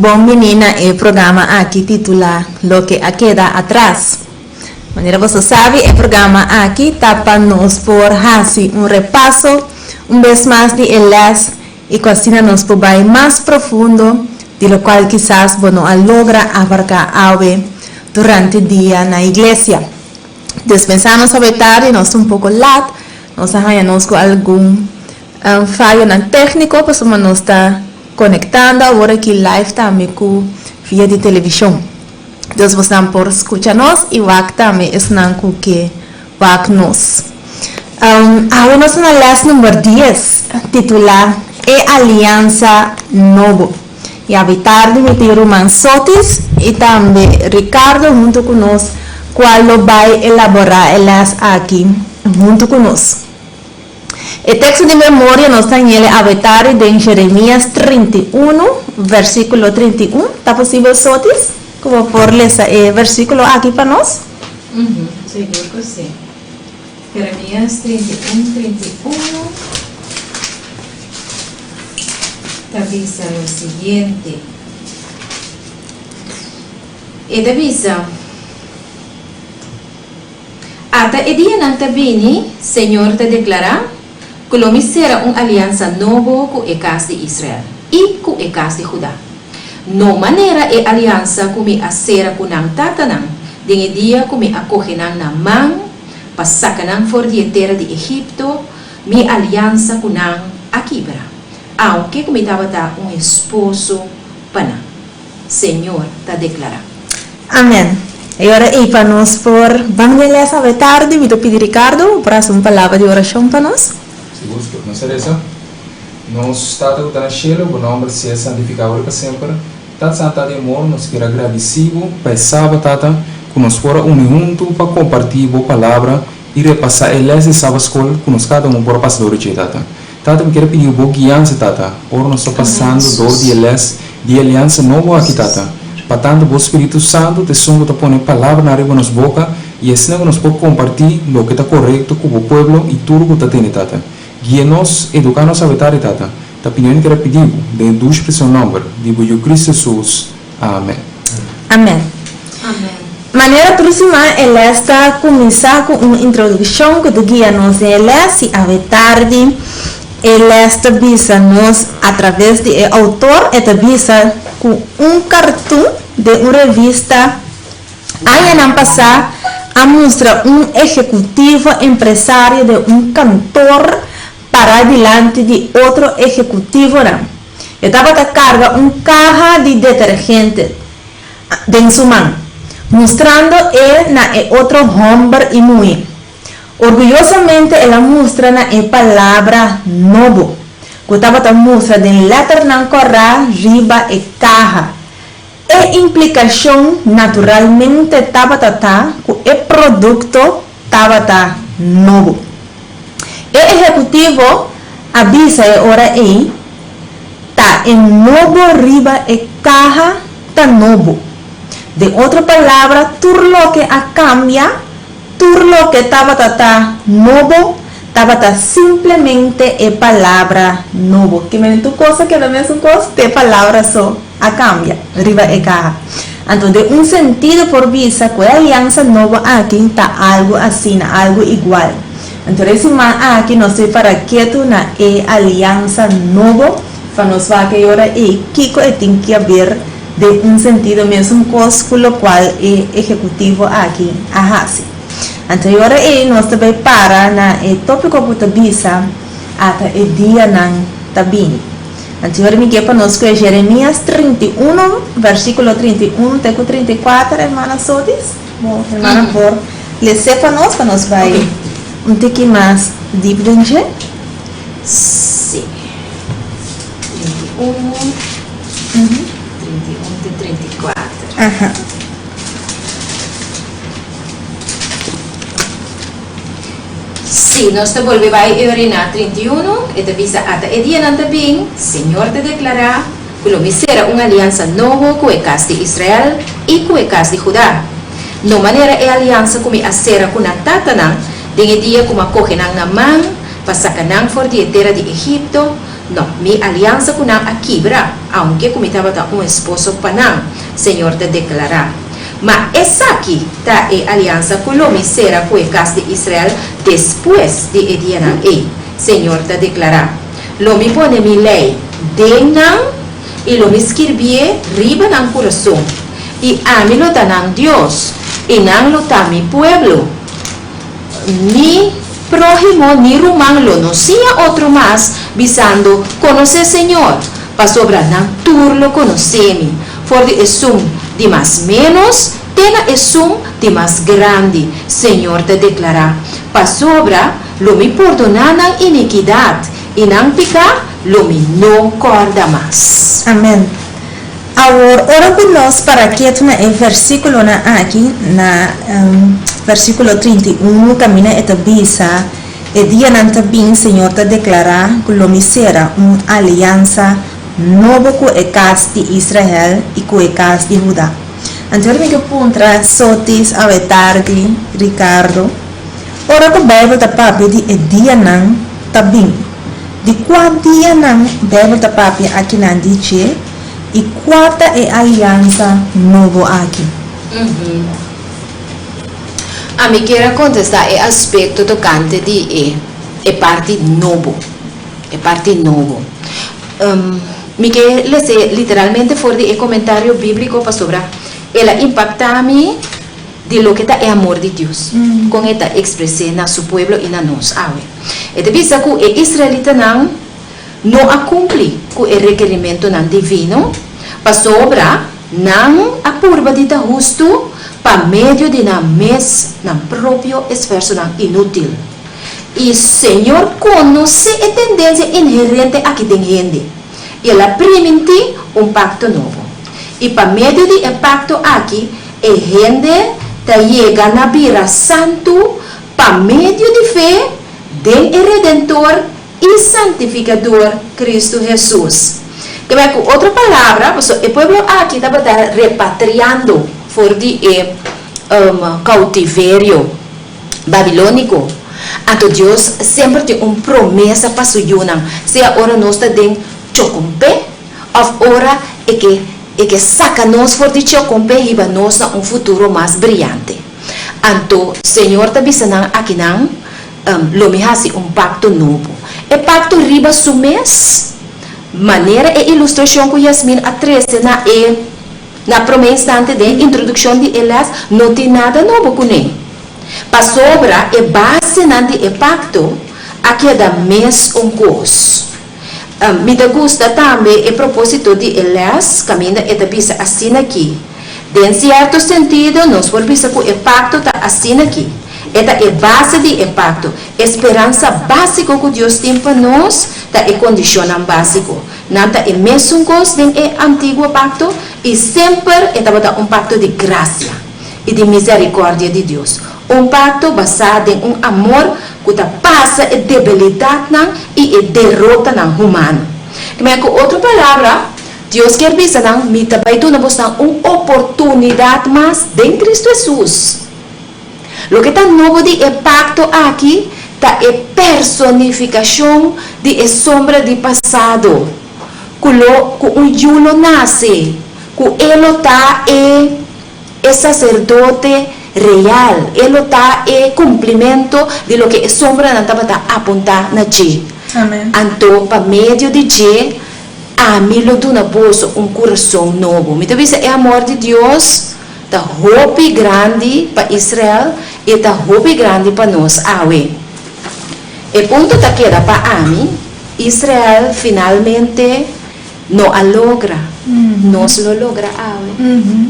Bom menina el programa aqui titula Lo que queda atrás. Maneira você sabe, o programa aqui tapa nos por hacer repaso vez mais de elas e cocina nos por ir mais profundo, de lo qual quizás bueno logra abarcar algo durante o dia na igreja. Dispensamos sobre tarde, nós pouco late, nós arranhamos com algum falho na técnico, pois nós está conectando agora aqui live também com via de televisão. Deus vos dá por escutar-nos e vai também estar com que vai nos. Agora nós na lesson número 10, titular Aliança Novo. E a tarde me tem Roman Sotis e também Ricardo junto conosco, qual vai elaborar elas aqui junto conosco. O texto de memória nós temos ele a tarde de Jeremias 31, versículo 31. Está possível, Sotis? Como por ler esse versículo aqui para nós? Seguro que sim. Jeremias 31, 31. Avisa lo siguiente. Ed avisa. Ata e dia nang tabini, Senhor te declara, que lo será uma aliança novo com a casa de Israel e com a casa de Judá. No maneira e aliança com me acera com nang tatanang, de dia com me akohenang na mang, pasakanang for de terra de Egipto, mi aliança com nang akibra. Aunque como estava esposo pana, Senhor te declara. Amém. E agora para nós por vamos ler essa tarde, me pedir Ricardo para uma palavra de oração para nós. Seguro que não será isso. Nós estamos na Shelo, o nome se santificado para sempre. Tata Santa de amor, nós queremos agradecido, pensava tata, que nós fora junto para compartilhar a palavra e repassar elas e sábado escola, que nós cada por passador de tata. Tata, me quero pedir boa guiança, tata. Ora, nós estamos passando dor de elas, de aliança nova aqui, tata. Para tanto, o Espírito Santo, te songo, te põe palavra na riba nos boca, e assim que nós podemos compartilhar o que está correto com o povo e tudo que está tendo, tata. Guia-nos, educar-nos a vetar, tata. Te pedindo que pedir, de duas expressão número, de Cristo Jesus. Amém. Amém. Amém. Maneira próxima, ela está começar com uma introdução que guia-nos ela, se a tarde. Ela avisa-nos através do autor, avisa com cartoon de uma revista. Aí não passar a mostrar executivo empresário de cantor para diante de outro executivo. Eu estava a carga caja de detergente em sua mão, mostrando na outro homem e mulher. Orgullosamente ela mostra na palavra novo. Que estava mostra de letra na corra, riba e caja. E implicação naturalmente estava que o produto estava novo. O executivo avisa ora aí, tá em novo riba e caja tá novo. De outra palavra, tudo lo que a cambia, tudo lo que estava novo, estava simplesmente a palavra novo. Que me tu coisa que é a mesma coisa, de palavra só a cambia, riba e caja. Então, de sentido por vista, que a aliança nova aqui está algo assim, algo igual. Então, esse aqui nós sei para que tu na aliança nova, para nós vai que agora Kiko tem que haver de sentido mesmo coisa com o qual o executivo aqui hace. Então, agora nós também para na tópico que visa até o dia não tabini. Então, agora me quer para nós que é Jeremias 31, versículo 31 até 34, irmã Sotis. Bom, irmã, por ler para nós vai pouquinho mais diferente. Sim. 31, 31 até 34. Sim, nós te volvemos a orinar 31 e te avisa até o dia não te bem, Senhor te declara que lo será uma aliança nova com a casa de Israel e com a casa de Judá. No maneira é aliança com a serra com a tatanang, de dia como a cogenang na mão, pasakanang for de terra de Egipto, No, mi alianza con a quebra, aunque como estaba un esposo panam, Señor te declara. Ma esa aquí ta alianza con lo misera con el caso de Israel después de Ediana Señor te declara. Lo mi pone mi ley dennan y lo mi escribie riba en corazón y a mí lo dan Dios y nan lo da mi pueblo. Ni prójimo ni rumán lo no sea otro más visando conocer Señor pa sobra nan turlo conocemi for de esum de más menos tena esum de más grande Señor te declara pa sobra lo mi perdonanan iniquidad y nan pica lo mi no corda más. Amén. Ahora, ora por nós para que el versículo aquí, na versículo 31, camina esta bisa, e dia também, Senhor, te declara que lo misera uma aliança nova com a casa de Israel e com a casa de Judá. Anteriormente, puntra sotis, ave tarde, Ricardo, ora que a Bíblia está papi de dia também. De qual dia não, Bíblia está papi aqui na dice, e quarta é aliança novo aqui. A mim quero contestar o aspecto tocante de parte novo. É parte novo. Me quero ler literalmente fora de comentário bíblico para sobre ela impacta a mim de lo que é amor de Deus. Com esta expressão na seu povo e na nós. E de vista que o israelita não cumpre com o requerimento divino, para sobra, não apurba de justo para meio de na próprio esforço inútil. E o Senhor conhece a tendência inerente aqui tem gente. E ela permite pacto novo. E para meio de pacto aqui, a gente chega na vida santo para meio de fé del Redentor e Santificador Cristo Jesus. Que vai com outra palavra, o povo aqui estava repatriando fora de cautiverio babilônico. Então Deus sempre tem uma promessa para sua vida. Se a hora nós estamos chocompe, ou hora é que saca nós fora de chocompe e vai nós a futuro mais brilhante. Então, o Senhor está dizendo aqui não, lo me hace pacto novo. O pacto riba su mês, maneira e ilustração que Yasmin a 13 na primeira instante de introdução de elas, não tem nada novo com ele. Para sobra, é base de pacto, aqui é da mês coisa. Me gusta também o propósito de elas, caminha e da bisa assim aqui. De certo sentido, nós por bisa que o pacto está assim aqui. Esta é a base do pacto. Esperança básica que Deus tem para nós, é a condição básica. Não é o mesmo coisa do antigo pacto, e sempre é pacto de graça e de misericórdia de Deus. Pacto basado em amor que passa a debilidade e a derrota humana. Com outra palavra, Deus quer dizer que me também uma oportunidade mais em Cristo Jesus. Lo que está novo de pacto aqui está a personificação de sombra de passado. Que julo nasce, que ele está é sacerdote real, ele está é cumprimento de lo que a sombra não estava apontar na G. Amém. Então, para meio de G, a mim lo dona bolso coração novo. Me diz é amor de Deus. Da hope grande para Israel e da hope grande para nós. E ponto da queda para mim, Israel finalmente não a logra. Nós lo logra.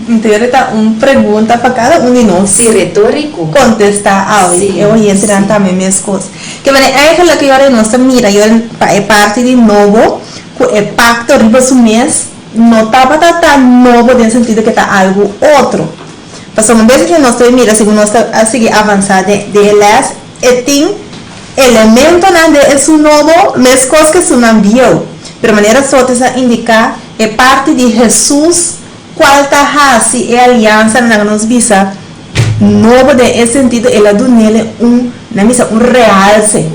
Então, está uma pergunta para cada um de nós. Sí, retórico. Contestar. Sí, eu ia entrar também minhas coisas. Que é aquilo que eu não mira, é parte de novo, é pacto riba su mês. Não estava tão novo no sentido que está algo outro. Mas uma vez que nós mira, se nós seguir avançar de elas, tem elemento de isso novo, mas coisas que se não viu. De maneira só te indicar é parte de Jesus, qual está se é aliança na nos visa novo de esse sentido, ela do nele um realce.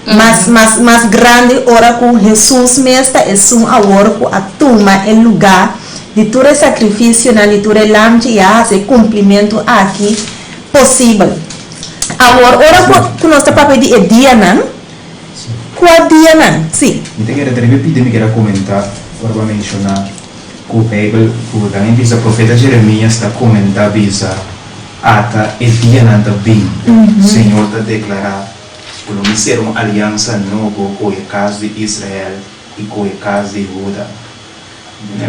mais grande, ora com Jesus mesmo, é um agora com a turma, em lugar de todo sacrifício, na litura lam que há esse cumprimento aqui possível. Agora, ora com nossa papel de dia, não? Qual dia, não? Sim. Então, eu queria comentar, para mencionar, que o Bíblia, o profeta Jeremias está comentando isso, ata e dia não também, o Senhor está declarando, que não ser uma aliança nova com o caso de Israel e com o caso de Judá.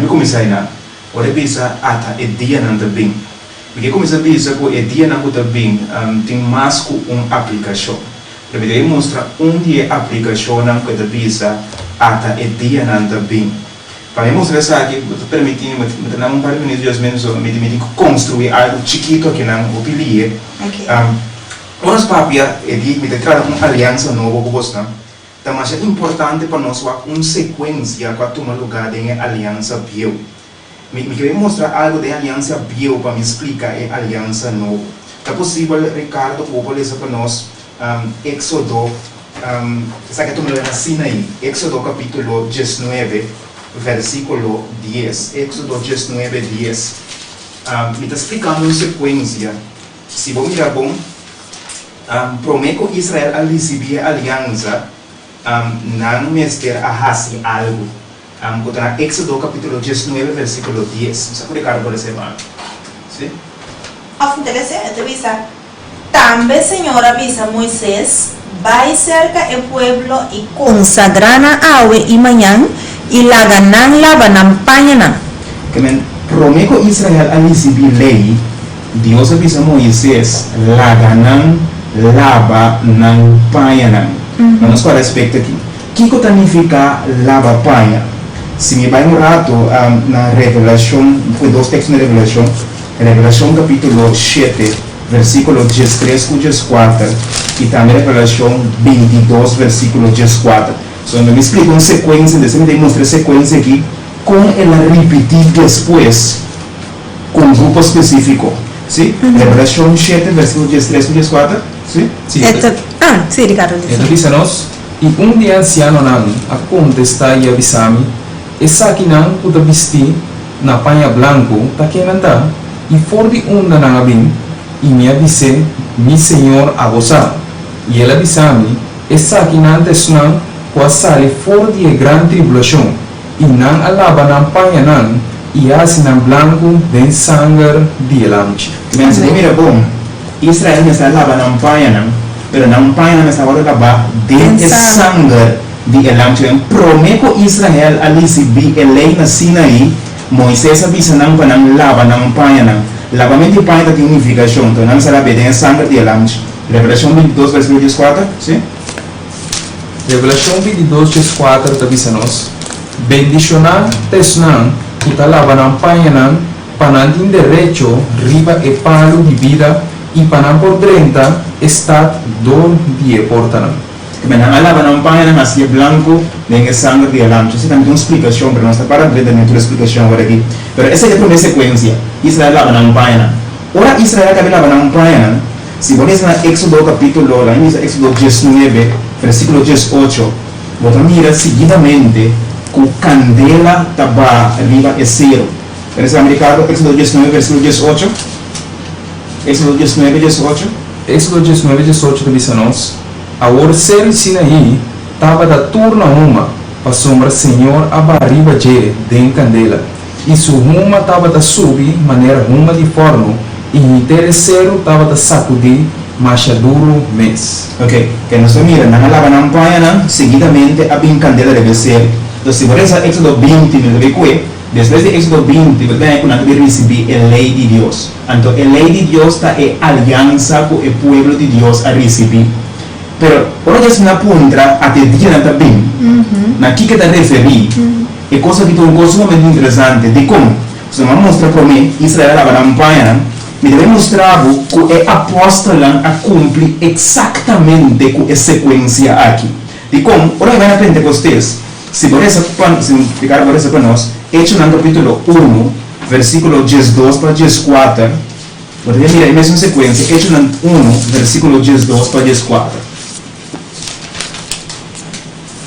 Eu comecei a ora bisa ata e dia não também, porque começa a bisa que o dia não também tem mais que uma aplicação. Para mostrar onde é a aplicação não que bisa ata e dia não também. Para mostrar isso aqui, permitindo, me dar um par de minutos menos, me construir algo chiquito que não o pilie. Nós papia é de me trazer uma aliança nova com você. Então, é importante para nós uma sequência para tomar lugar de aliança bio. Me queria mostrar algo de aliança bio para me explicar a aliança nova. É possível, Ricardo, vou ler para nós Éxodo, sabe que tu me lê na Sinaí, Éxodo capítulo 19, versículo 10. Éxodo 19, 10. Me está explicando uma sequência. Se vou mirar bom, prometo que Israel a receber a aliança, não me espera a fazer algo. Quando na Éxodo capítulo 19, versículo 10. Sabe o Ricardo pode ser mal? Sim? Interessante, avisa. Também, Senhor, avisa Moisés, vai cerca o pueblo e consagrana agua e manhã e laganan lava nan panhana. Prometo que Israel a receber lei, Deus avisa Moisés, laganan lava nan panhana. Vamos para respeito aqui. O que significa lava panha? Se me vai um rato na Revelação, foi dois textos na Revelação, Revelação capítulo 7, versículo 13 e 14, e também Revelação 22, versículo 14. Então, me explica uma sequência, me demonstra a sequência aqui, como ela repetir depois, com um grupo específico. Sim? Revelação 7, versículo 13 e 14. Sim? Sim, sim, Ricardo. então diz-nos, e dia anciano não, a contestar e avisar-me, essa aqui não puta vestir na panha branco, tá que não e for de onda não abim, e me avisei, mi senhor a gozar. E ele avisar-me, essa aqui não não, quase for de grande tribulação, e não alaba não panha não, e assim não branco, den sangue de elamche. Mas mira bom, Israel não está lavando não panha não, pero não panha não está lavar de sangue de elamche. Prometo Israel a receber a lei na Sinaí, Moisés avisa não para não lavar não panha não. Lavamento de panha tem unificação, então não será bem sangue de elamche. Revelação 22, versículo 14, sim? Revelação 22, 14, avisa-nos, bendicionar tesnan, puta lava não panha não, panantin derecho, riba e palo de vida, e panan por 30, está do dia porta não. Menang alaba não panha não, assim branco, nem sangue de elamche. Isso também tem uma explicação, para nós para ver também uma explicação agora aqui. Mas essa é a primeira sequência. Israel lava não panha não. Ora Israel acaba lava não panha não. Se você na Éxodo capítulo, lá em Éxodo 19, versículo 18, você mira seguidamente que o candela estava arriba e zero. Parece americano, Éxodo 19, versículo 18. Éxodo 19, 18. Éxodo 19, 18 avisa-nos, a orcel Sinaí estava da turna uma, para sombra Senhor a barriba de den candela, e sua uma estava da subir, maneira uma de forno, e o terceiro estava da sacudir, machaduro mês. Ok, que nós mira, na lava não panha não, seguidamente a bem candela deve ser. Então se você Éxodo 20, depois de Éxodo 20, você vai receber a lei de Deus. Então a lei de Deus está em aliança com o povo de Deus a receber. Pero, quando a gente aponta até dia também, na que está referindo, é coisa que tem um coisa muito interessante, de como, se você mostra para mim, Israel lava não panha, me deve mostrar que é apóstolo a cumprir exatamente com a sequência aqui. De como, quando vai na Pentecostes, se você explicar para nós, Hechos no capítulo 1, versículo 12 para 14, você vai mirar a mesma sequência, Hechos 1, versículo 12 para 14.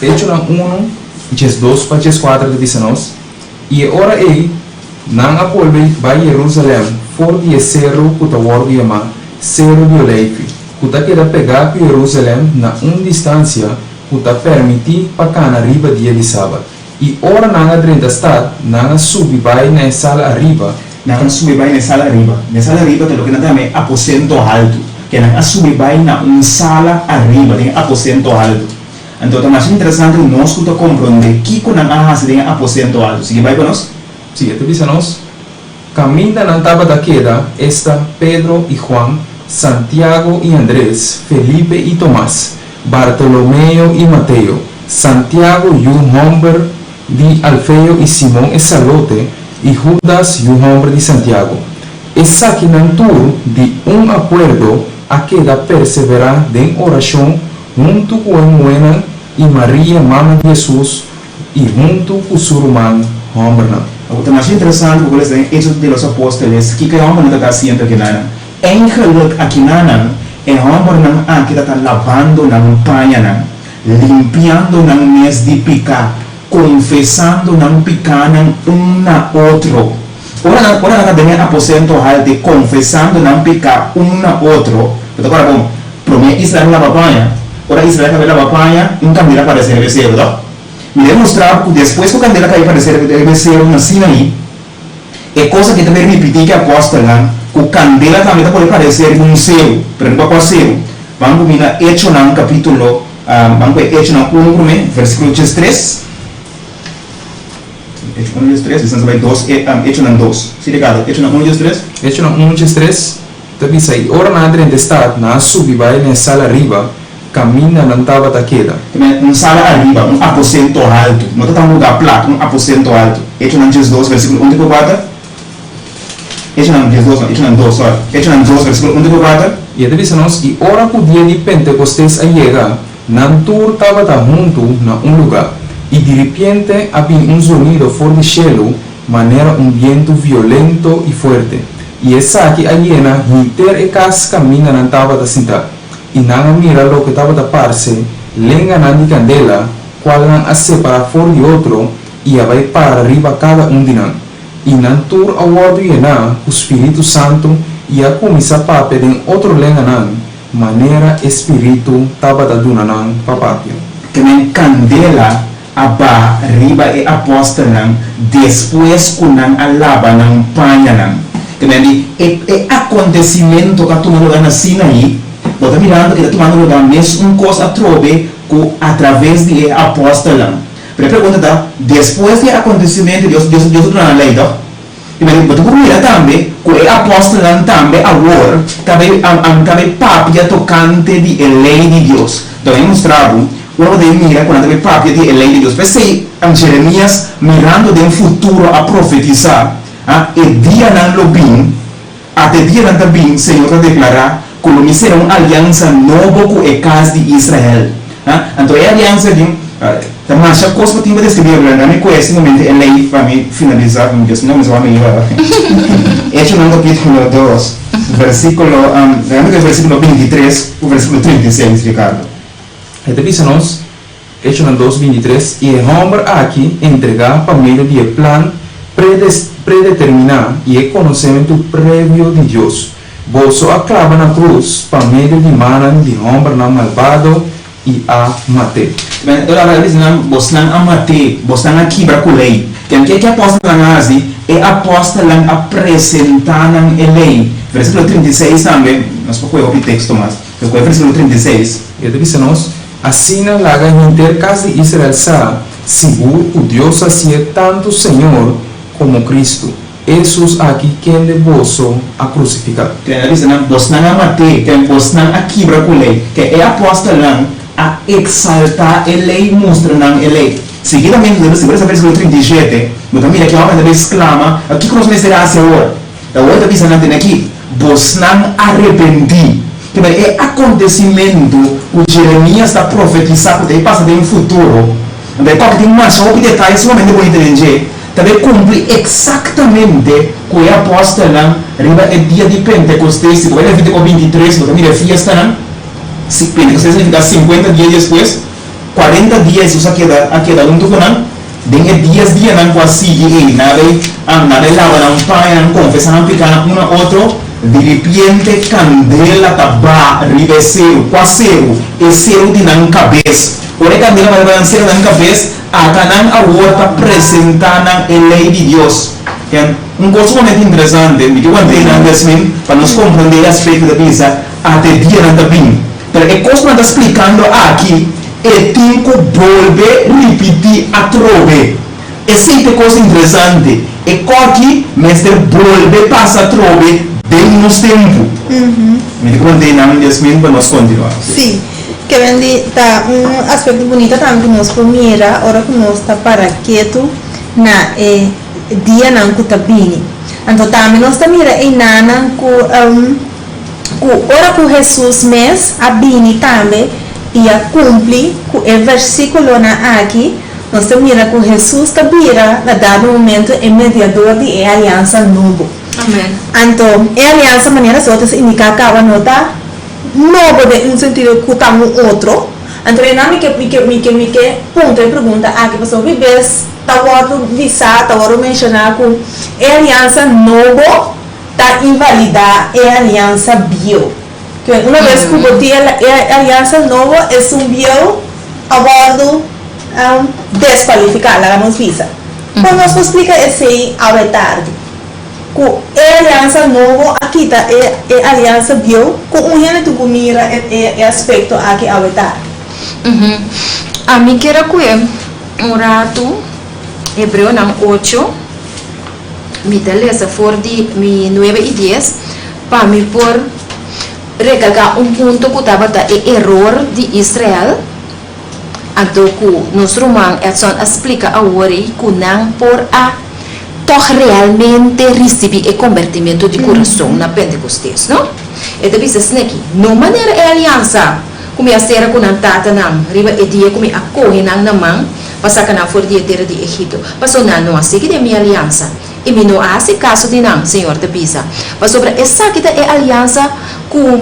Hecho na 1, ches 2 para ches 4 dice nos, e ora ei, nan apolve vai Jerusalém, for de cerro kuta word yama, cerro de Oleife, kuta queda pegar com Jerusalém na distância, kuta permitir para cana riba dia de sábado. E ora nanga drenta stad, nanga subi vai na sala arriba. Nanga subi vai na sala arriba. Na sala arriba te lo que nada me aposento alto. Que nanga subi vai na sala arriba, tem aposento alto. Então é mais interessante nós que compreender que com nanga hasi tem aposento alto. Sigue vai conosco? Sigue, te bisa nos. Caminda na taba da queda, esta Pedro e Juan, Santiago e Andrés, Felipe e Tomás, Bartolomeo e Mateo, Santiago e hombre de Alfeo e Simón e Salote, e Judas e hombre de Santiago. Essa que não tur de acordo a queda perseverar em oração junto com Emuena e Maria, mãe de Jesus, e junto com seu irmão, hombre não. O que mais interessante porque eles têm Hechos de los Apóstoles que o homem não está haciendo aqui nada. Engeluk aqui nada, o homem não aqui está lavando na panha, limpiando na mês de picar, confessando não picar um na outro. Ora não tem aposento alto, confessando não picar um na outro. Então agora bom, para mim Israel lava panha, ora Israel que lava panha, candela para ser vencedor, tá? Me demonstrar que depois que o candela cai para ser vencedor na Sinaí, é coisa que também repetir que apóstolo, que o candela também pode parecer um céu, pero não é céu. Vamos mirar Hechos no capítulo, vamos ver Hechos no 1, versículo 3. Hechos 1, 3, estamos vai 2, Hechos no 2. Se ligado, Hechos no 1, 3. Hechos no 1, 3. Te bisa aí, ora na adrente está, na subi vai na sala arriba, caminha na taba da queda. Sala arriba, aposento alto. Não está um lugar plato, aposento alto. Hechos no 2, versículo 1 e 4. Hechos no 2, Hechos no 2, versículo 1 e 4. E a bisa nos, e ora que o dia de Pentecostés a llega, Nantur estava junto na lugar, e de repente havia sonido fora do cielo, maneira viento violento e forte. E essa aqui a hiena, hinter e cas caminha na tava da cinta, e não mira lo que estava da parce, lenga na de candela, qual não a separa fora de outro, e a vai para arriba cada de nós. E Nantur a word hiena, o Espírito Santo, e a começar a pedir outro lenga nan, maneira espírito estava da duna nan papapio. Que nem candela aba riba e aposta nan depois que nan alaba nan panha nan. Que nem acontecimento que tomou lugar na Sinaí, bota mirando que está tomando lugar mesmo coisa trove que através de aposta nan. Pero pergunta tá, depois do acontecimento Deus na lei tá? E mas bota por mira também que o apóstolo também agora também papia tocante de lei de Deus. Então mostrado uno de mira quando também papia de lei de Deus. Pensei Jeremias mirando de futuro a profetizar, e dia não lo bem, até dia não também Senhor declarar que o será uma aliança nova com a casa de Israel. Então é a aliança de mas a coisa que eu descrevi agora, não é esse momento é lei para me finalizar, não me vai me levar. Hechos no capítulo 2, versículo 23, o versículo 36, Ricardo. Então, diz-nos, Hechos no 2, 23, e o homem aqui entregar para meio de plano predeterminado e é conhecimento prévio de Deus. Bolso a clava na cruz para meio de manan de homem não malvado e a mate. Ora diz não, você não a mate, você não aqui para lei. Que aposta na nazi é aposta lá apresentar na lei. Versículo 36 também, nós vamos ver o texto mais. Versículo 36. E diz-nos, assim na laga inter casa de Israel sa, seguro o Deus assim tanto Senhor como Cristo. Jesus aqui quem de bolso a crucificar. Que diz não, você não a mate, que você não aqui para lei. Que é aposta lá a exaltar a lei, mostra na lei. Seguidamente, no versículo 37, mas também aqui a homem exclama, aqui que nós necessitamos agora. A outra vez não aqui, você não arrependi. Que é acontecimento, o Jeremias está profetizando, que passa de um futuro. Então, qual que tem mais outros detalhes, somente vou entender. Também cumpre exatamente com a apóstolo, arriba é dia de Pentecostes, se ele é 23, mas também é fiesta, não? Pentecostes significa 50 dias depois, 40 días Jesus ha quedado junto con él. Dengue 10 días nan quasi y nada lava nan pan nan confesa nan picar uno a otro. De repente candela taba ribesero quasero e cero de nan cabeça. Ora candela vai balancear nan cabeça a canan a outra apresentar nan a lei de Deus. Coisa muito interessante, me que quando nan desmin para nos compreender o aspecto da vida até dia nan também. Porque coisa que está explicando aqui e tinco volve repetir a trove. É sempre coisa interessante. E aqui, mestre volve passa a trove bem nos tempo. Me contei na minha desmina para nós continuar. Sim. Que vem tá aspecto bonito também que nós primeira hora que nós está para quieto na dia não que tá bem. Então também nós tá mira em nana que hora que Jesus mês a bem também e a cumpre com o versículo na aqui nós temos que Jesus está na dado momento é mediador de aliança nova. Amém. Então a aliança maneira só te indica que a nota novo de sentido que está outro. Então não me que ponto de pergunta aqui pessoal vives tá o visa tá o mencionar que a aliança nova tá invalidar a aliança bio. Una vez que botia a aliança nova é bio a bordo desqualificar la nos visa. Quando nós explica esse ao tarde, que a aliança nova aqui tá a aliança bio, com um ano tu mira é aspecto aqui ao tarde. A mim quero que rato Hebreu nam 8 me lesa for de mi 9 e 10 para me por recalcar ponto que estava o erro de Israel. Então, que nos romãs explica agora que não por a toch realmente receber o convertimento de coração na Pentecostes, não? E depois aqui, não maneira é aliança, como a ser com a tata não, riba e dia como a corre na mão, passar que não for dia terra de Egito, passou não assim que é minha aliança. E me não há caso de não, Senhor da Pisa. Mas sobre essa que é aliança com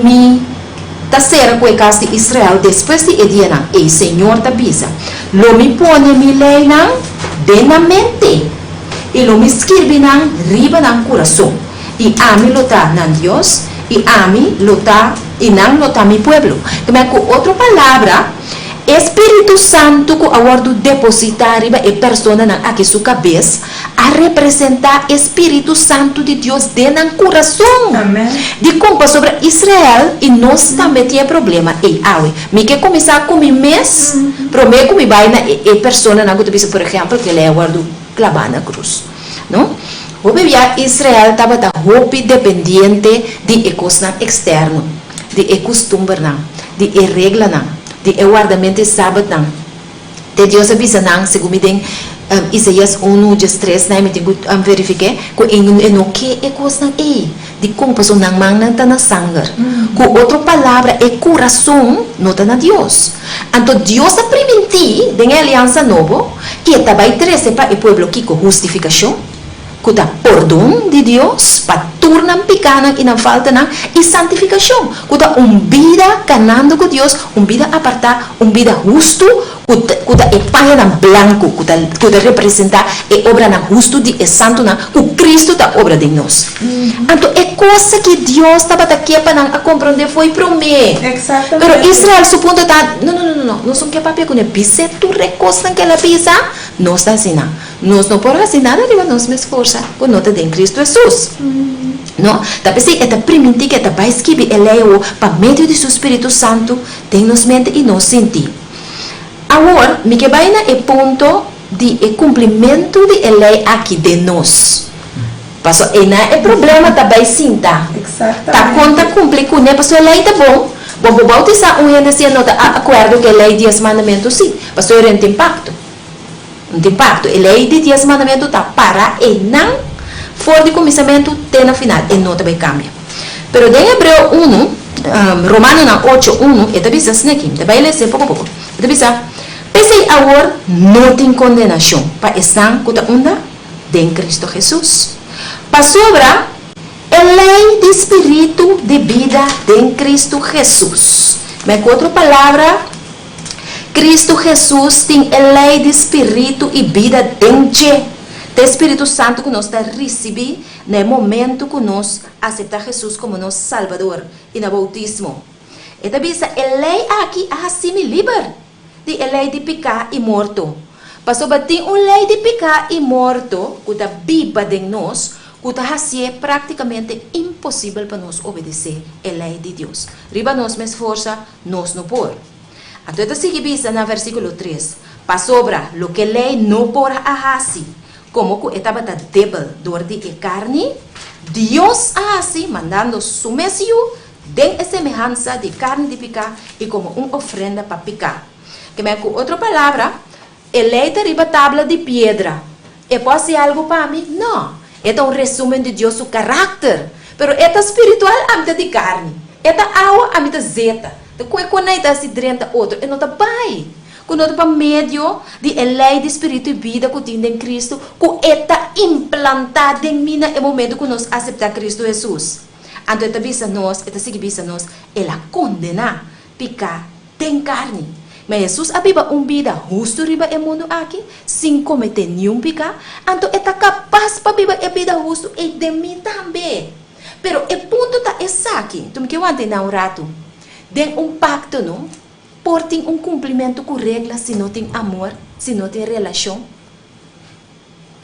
ta ser com o caso de Israel depois de Ediana e Senhor da Pisa. Lo me pone mi lei não de na mente e lo me escreve não riba no coração e ami lota nan Deus e ami lota e não lota mi pueblo. Como com outra palavra Espírito Santo que aguardo depositar riba e persona na aqui sua cabeça a representar Espírito Santo de Deus dentro do coração. Amém. De como sobre Israel e nós também tinha problema. E awe, me que começar com mi mês, prometo que me vai na e persona na que por exemplo que ele aguardo clavar na cruz, não? O bebê Israel estava da roupa dependente de coisas externo, de costume não, de regra não. De guardamento sábado não. De Deus avisa não, segundo me Isaías 1:3, né, me tenho verificar que no que é coisa aí, de como pessoa não manda tá na sangue. Com outra palavra é coração, não tá na Deus. Então Deus a permitir, de aliança nova, que também trazer para o povo que com justificação, que dá perdão de Deus, para tornar pequena e não falta não, e santificação, que dá vida canando com Deus, vida apartada, vida justo, que dá página branco, que dá representar a obra na justo de santo na, que Cristo da obra de nós. Então é coisa que Deus estava aqui para compreender foi para mim. Exatamente. Pero Israel supondo tá, não somos capazes de pisar tu recosta que ela pisa, nós está assim não. Nós não podemos fazer nada de nós mesmos força, quando nós temos Cristo Jesus. Não? Tapi se eta permitir que eta vai escrever eleo para meio de seu Espírito Santo, tem nos mente e nos sentir. Agora, me que vai na ponto de cumprimento de lei aqui de nós. Passou e na é problema também sinta. Exatamente. Tá conta cumprir com né, passou a lei tá bom. Vou bautizar gente assim não tá acordo que a lei de 10 mandamentos sim, passou tem impacto. Um impacto, a lei de 10 mandamentos tá para e não for de começamento tem na final e não também cambia. Pero em Hebreu 1, Romano 8:1, e também assim aqui, também lê pouco a pouco. Também sabe, pensei agora não tem condenação para estar com a onda de Cristo Jesus. Para sobra a lei de espírito de vida de Cristo Jesus. Mas com outra palavra Cristo Jesus tem a lei de espírito e vida dentro. O Espírito Santo que nós está receber no momento que nós aceitamos Jesus como nosso Salvador e no bautismo. Então, a lei aqui assim me libera de a lei de pecar e morto. Pastor, tem uma lei de pecar e morto que está viva em nós, que está assim praticamente impossível para nós obedecer a lei de Deus. Riba nós mais força, nós não por. Então, sigue bisa no versículo 3. Pasobra, lo que a lei não por ahasi. Como que estava débil dor de carne, Deus assim mandando su Mesías de semelhança de carne de picar e como uma ofrenda para picar. Que me com outra palavra, eleita riba tabla de pedra. E pode ser algo para mim? Não. É um resumo de Deus su caráter. Pero é espiritual a de carne. É água a de zeta. Então, quando é se drenta outro, é não tá pai. Quando para meio de lei de espírito e vida que tem em Cristo, que está implantada em mim no momento que nós aceitamos Cristo Jesus. Então, esta bisa nós, esta sigue nós, ela condena picar tem carne. Mas Jesus abiba vida justo riba e mundo aqui, sem cometer nenhum pecado. Então, é capaz para viver a vida justo e de mim também. Pero o ponto está esse aqui. Tu me quer entender um rato. Tem pacto, não? Por ter cumprimento com regras, se não tem amor, se não tem relação.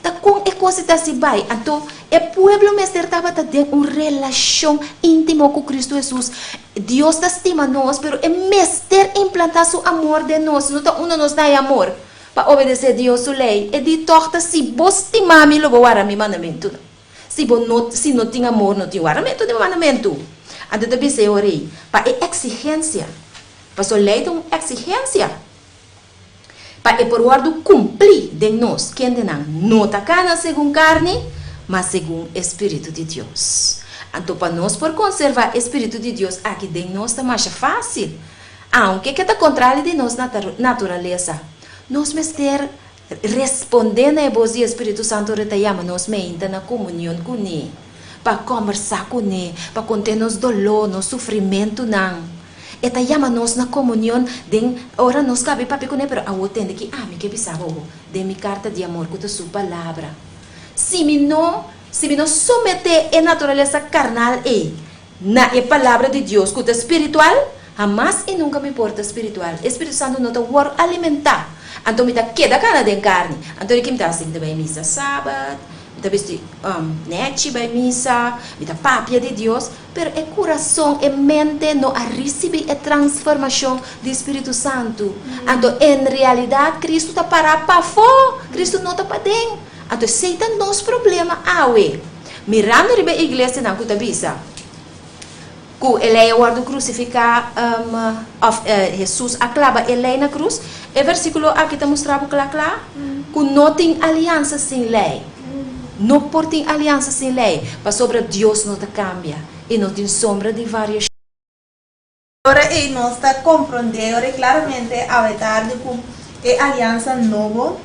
Então, com a coisa está se vai. Então, o povo mestre estava tendo uma relação íntima com Cristo Jesus. Deus estima nós, mas o mestre implantar seu amor de nós. Não está nos dá amor para obedecer a Deus sua lei. E de torta, se você estimar, me logo o meu mandamento. Se não tem amor, não tem o mandamento. Então, também se orei para a exigência. Para a lei tem uma exigência. Para por guardo cumprir de nós, que não está cana segundo carne, mas segundo o Espírito de Deus. Então, para nós, por conservar o Espírito de Deus aqui de nós, está mais fácil. Aunque está contrário de nossa natureza. Nós mestre respondendo a voz do Espírito Santo, retaiamos nós mente na comunhão com Ele. Para conversar com Ele, para conter nos dolor, nos sofrimento, não. Eta llama-nos na comunhão, de ora nos cabe papi com ele, pero a outra que me que bisava de mi carta de amor com a sua palavra. Se me não someter a natureza carnal na palavra de Deus, com a espiritual, jamás e nunca me importa espiritual. Espírito Santo não te vai alimentar. Então me dá queda cara de carne. Então ele que me dá assim, também missa sábado. Talvez nete vai missa, a papia de Deus, pero o coração e mente não recebe a transformação do Espírito Santo. Então, em realidade, Cristo está para fora, Cristo não está para dentro. Então, se tem nos problema, mirando a igreja na Cutabisa, que ele é o crucificar Jesus aclava ele na cruz, o versículo aqui está mostrado claro, que não tem aliança sem lei. Não por ter aliança sem lei, mas sobre Deus não te cambia e não tem sombra de várias. Agora nós está compreendendo claramente a verdade com a aliança nova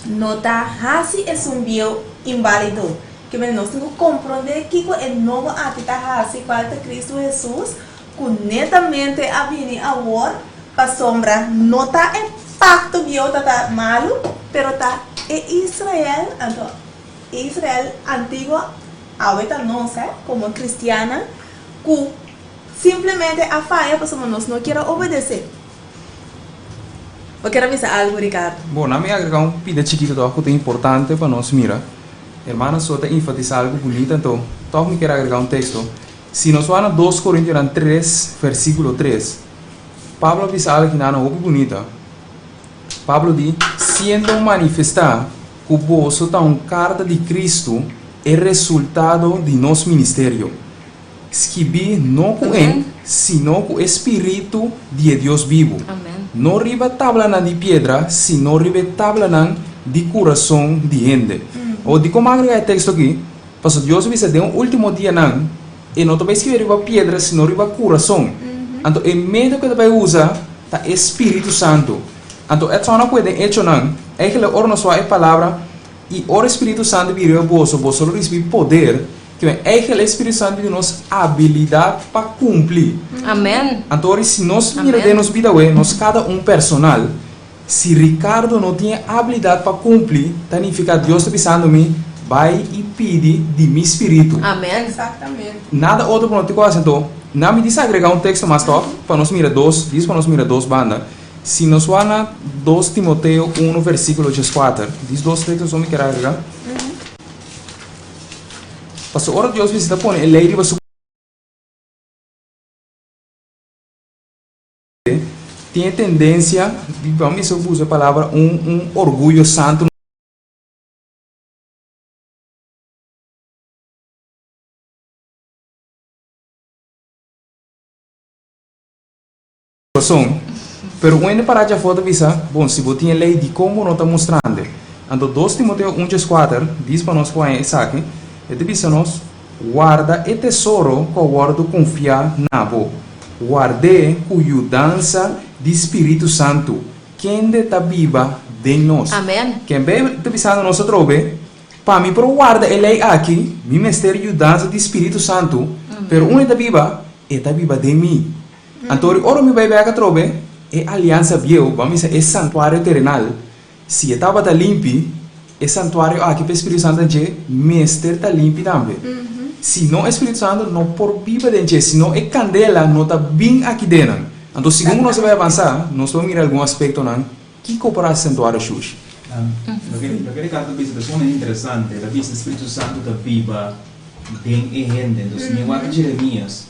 não está assim é um bio inválido. Que nós temos que compreender que é novo aqui está assim para Cristo Jesus, que netamente a vir a war para sombra não está é pacto bio está malo, pero está é Israel então Israel antigua, ahorita no sé, como cristiana, que simplesmente a falha, pues nós não queremos obedecer. Eu quero avisar algo, Ricardo. Bom, na minha agregar pida chiquito que é importante para nós mira. Hermana, só te enfatizar algo bonito, então, me quero agregar texto. Se nós vamos a 2 Coríntios 3, versículo 3, Pablo diz algo que não é muito bonita. Pablo diz, sendo manifestar que você está uma carta de Cristo é resultado de nosso ministério. Escrevi não com ele, sino com o Espírito de Deus vivo. Amém. Não riba tabla de pedra, sino riba tabla de coração de gente. Ou de como agregar o texto aqui, porque Deus me deu um último dia não, e não vai escrever riba pedra, sino riba coração. Então, o meio que você vai usar é Espírito Santo. Então, é só não pode hecho não. É que ele orna sua palavra e o Espírito Santo virou você recebe poder que o Espírito Santo nos habilidade para cumprir. Amém. Então, se nós Amém. mira de nos vida, nós cada personal, se Ricardo não tinha habilidade para cumprir, significa Deus está pensando em mim, vai e pede de meu espírito. Amém. Exatamente. Nada outro para não coisa, então, não me diz agregar um texto mais top, para nós mirar duas bandas. Se nós vamos 2 Timoteo 1, versículo 4, diz 2 textos eu me quero agregar. Pastor, ora Deus visita põe, ele é você tem tendência, vamos usar a palavra, um orgulho santo. Pero quando parar de foto visa, bom, se você tem lei de como não está mostrando, então 2 Timoteo 1:4 diz para nós qual é essa aqui, ele diz para nós, guarda e tesouro que guardo confiar na vo, guarde com ajudança do Espírito Santo, quem está viva de nós. Amém. Quem bebe está pensando nós trobe, para mim pro guarda ele aqui, me mestre ajudança do Espírito Santo, pero uma está viva de mim. Então, ora me vai ver trobe, é aliança viu, vamos dizer, é santuário terrenal. Se estava limpo, é santuário aqui para o Espírito Santo de mestre está limpo também. Se não é Espírito Santo, não por viva dentro, se não é candela, não está bem aqui dentro. Então, segundo nós vai avançar, nós vamos mirar algum aspecto não, que comparar santuário xuxa. Naquele caso, é muito interessante, a vista do Espírito Santo está viva, bem e rende. Então, igual que Jeremias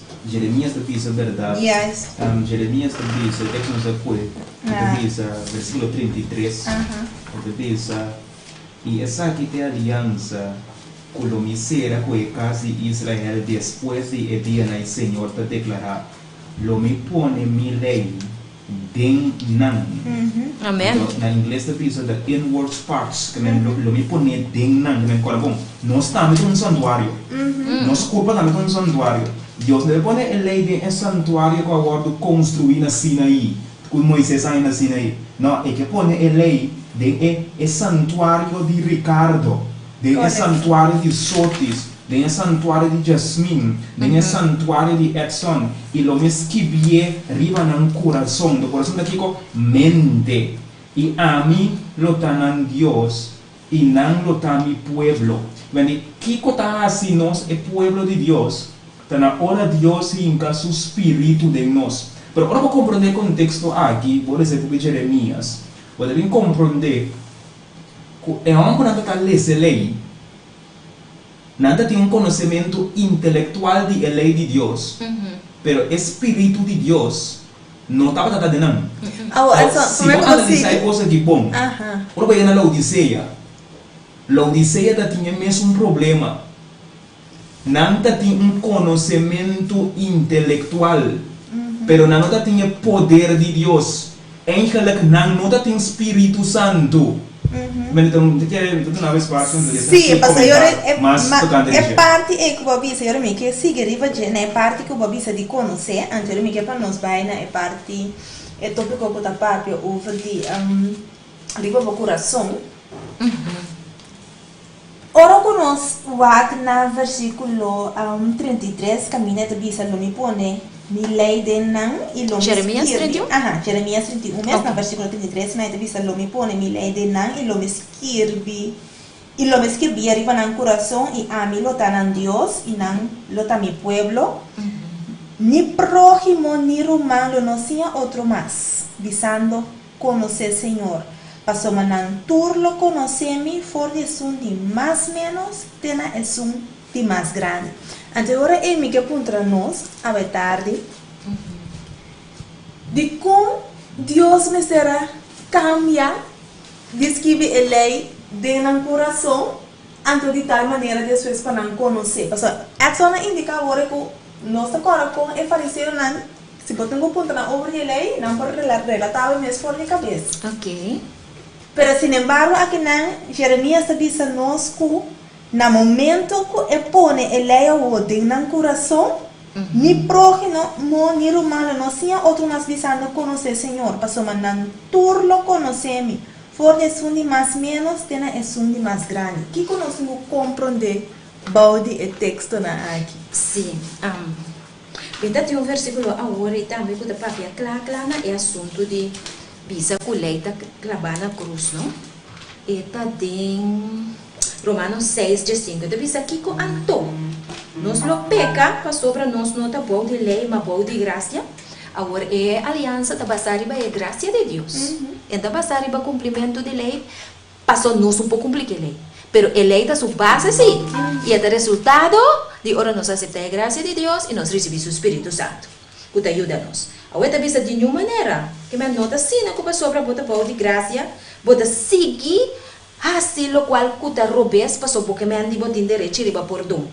está diz a verdade. Yes. Jeremias está diz, o texto nos apoia, está diz, versículo 33, está diz, e essa aqui tem aliança com o misera com a casa de Israel depois de dia o Senhor te declarar, lo me pone mi lei den nan. Amém. Então, na inglês está diz, the inward parts, que lo me pone den nan, que bom, nós estamos em um santuário, nós culpa estamos em um santuário. Deus não pone a lei de um santuário que agora construir na Sinaí, como Moisés sai na Sinaí. Não, é que pone a lei de um santuário de Ricardo, de um santuário de Sotis, de um santuário de Jasmine, de um santuário de Edson, e lo mesquibie riba no coração, do coração daqui com mente. E a mim lo tanan Deus, e não lo tan mi pueblo. Vende, Kiko tá assim nós é pueblo de Deus. Na hora Deus hinca su espírito de nós. Pero ahora para compreender o contexto aqui, por exemplo, de Jeremias, podemos compreender que é uma coisa que lê lei, nada tem conhecimento intelectual de lei de Deus, pero espírito de Deus não estava tratando de não. Se você analisar coisa que bom, agora vai na Laodiceia tinha mesmo um problema. Não tinha conhecimento intelectual, pero não tinha poder de Deus. Eigenlijk não tinha Espírito Santo. Então, uma vez Sim, é parte que o Bobby se eu me que seguir é parte que o Bobby se de conhecer, antes eu me que para nós vai na é parte é tópico que tá papo over de riba o coração. Ora conosco na versículo 33, caminha de bisa lo me pone mi lei de nan e lo Jeremias 31? Jeremias 31, mesmo na versículo 33, na de bisa lo me pone mi lei de nan e lo me escrevi arriba nan coração e a mí lo tanan Dios e nan lo ta mi pueblo. Ni prójimo ni romano no sea otro más, visando conocer Señor. Pasó manan tur lo conocemi, for es un de más menos, tena es un de más grande. Ante ahora mi que puntra nos, a ver tarde, de cómo Dios me será cambia, describe el ley de un corazón, ante de tal manera después para conocer. Pasó, eso no indica ahora que no está con el fariseo, si yo tengo puntra over el ley, no por relatado mes por mi cabeza. Ok. Pero sin embargo, aqui na Jeremias está dizendo nos que no momento que ele põe a lei no coração, ni prójimo, ni romano, não seja outro mais visando conhecer o Senhor. Passou mandando tur lo conhecemos, for é um de mais menos, tena é um de mais grande. Que nós vamos compreender Baudi e texto na aqui. Sim. Então tem um versículo agora e também que o papel claro é assunto de bisa colheita clavar na cruz, não? E tá em Romanos 6, 5. Então bisa aqui com Antônio. Nós lo peca para sobre nós não tá bom de lei, mas bom de graça. Agora é aliança da basariba é graça de Deus. Então basariba cumprimento de lei passou nós pouco cumprir a lei. Pero a lei da sua base sim. E é o resultado de ora nós aceitar a graça de Deus e nós recebemos o Espírito Santo. Que ajuda-nos. Agora tá vista de nenhuma maneira. Que me nota assim, na culpa sobre bota bom de graça, bota seguir assim lo qual que robes passou porque me andi botin direito riba por dom.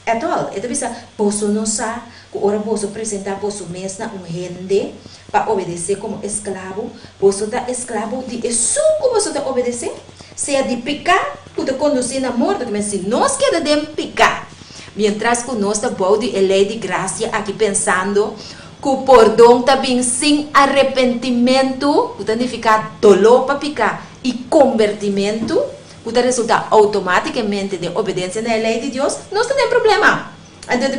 Então, é vista posso nossa que ora posso apresentar posso mesna rende para obedecer como escravo, posso dar escravo de isso como posso dar obedecer. Seja de pecar, puta conduzir na morte, mas se nós queremos pecar, mientras que nós estamos de lei de graça aqui pensando que o perdão também sem arrependimento, puta significa dolor para pecar e convertimento, puta resultar automaticamente de obediência na lei de Deus, nós não temos problema. Então,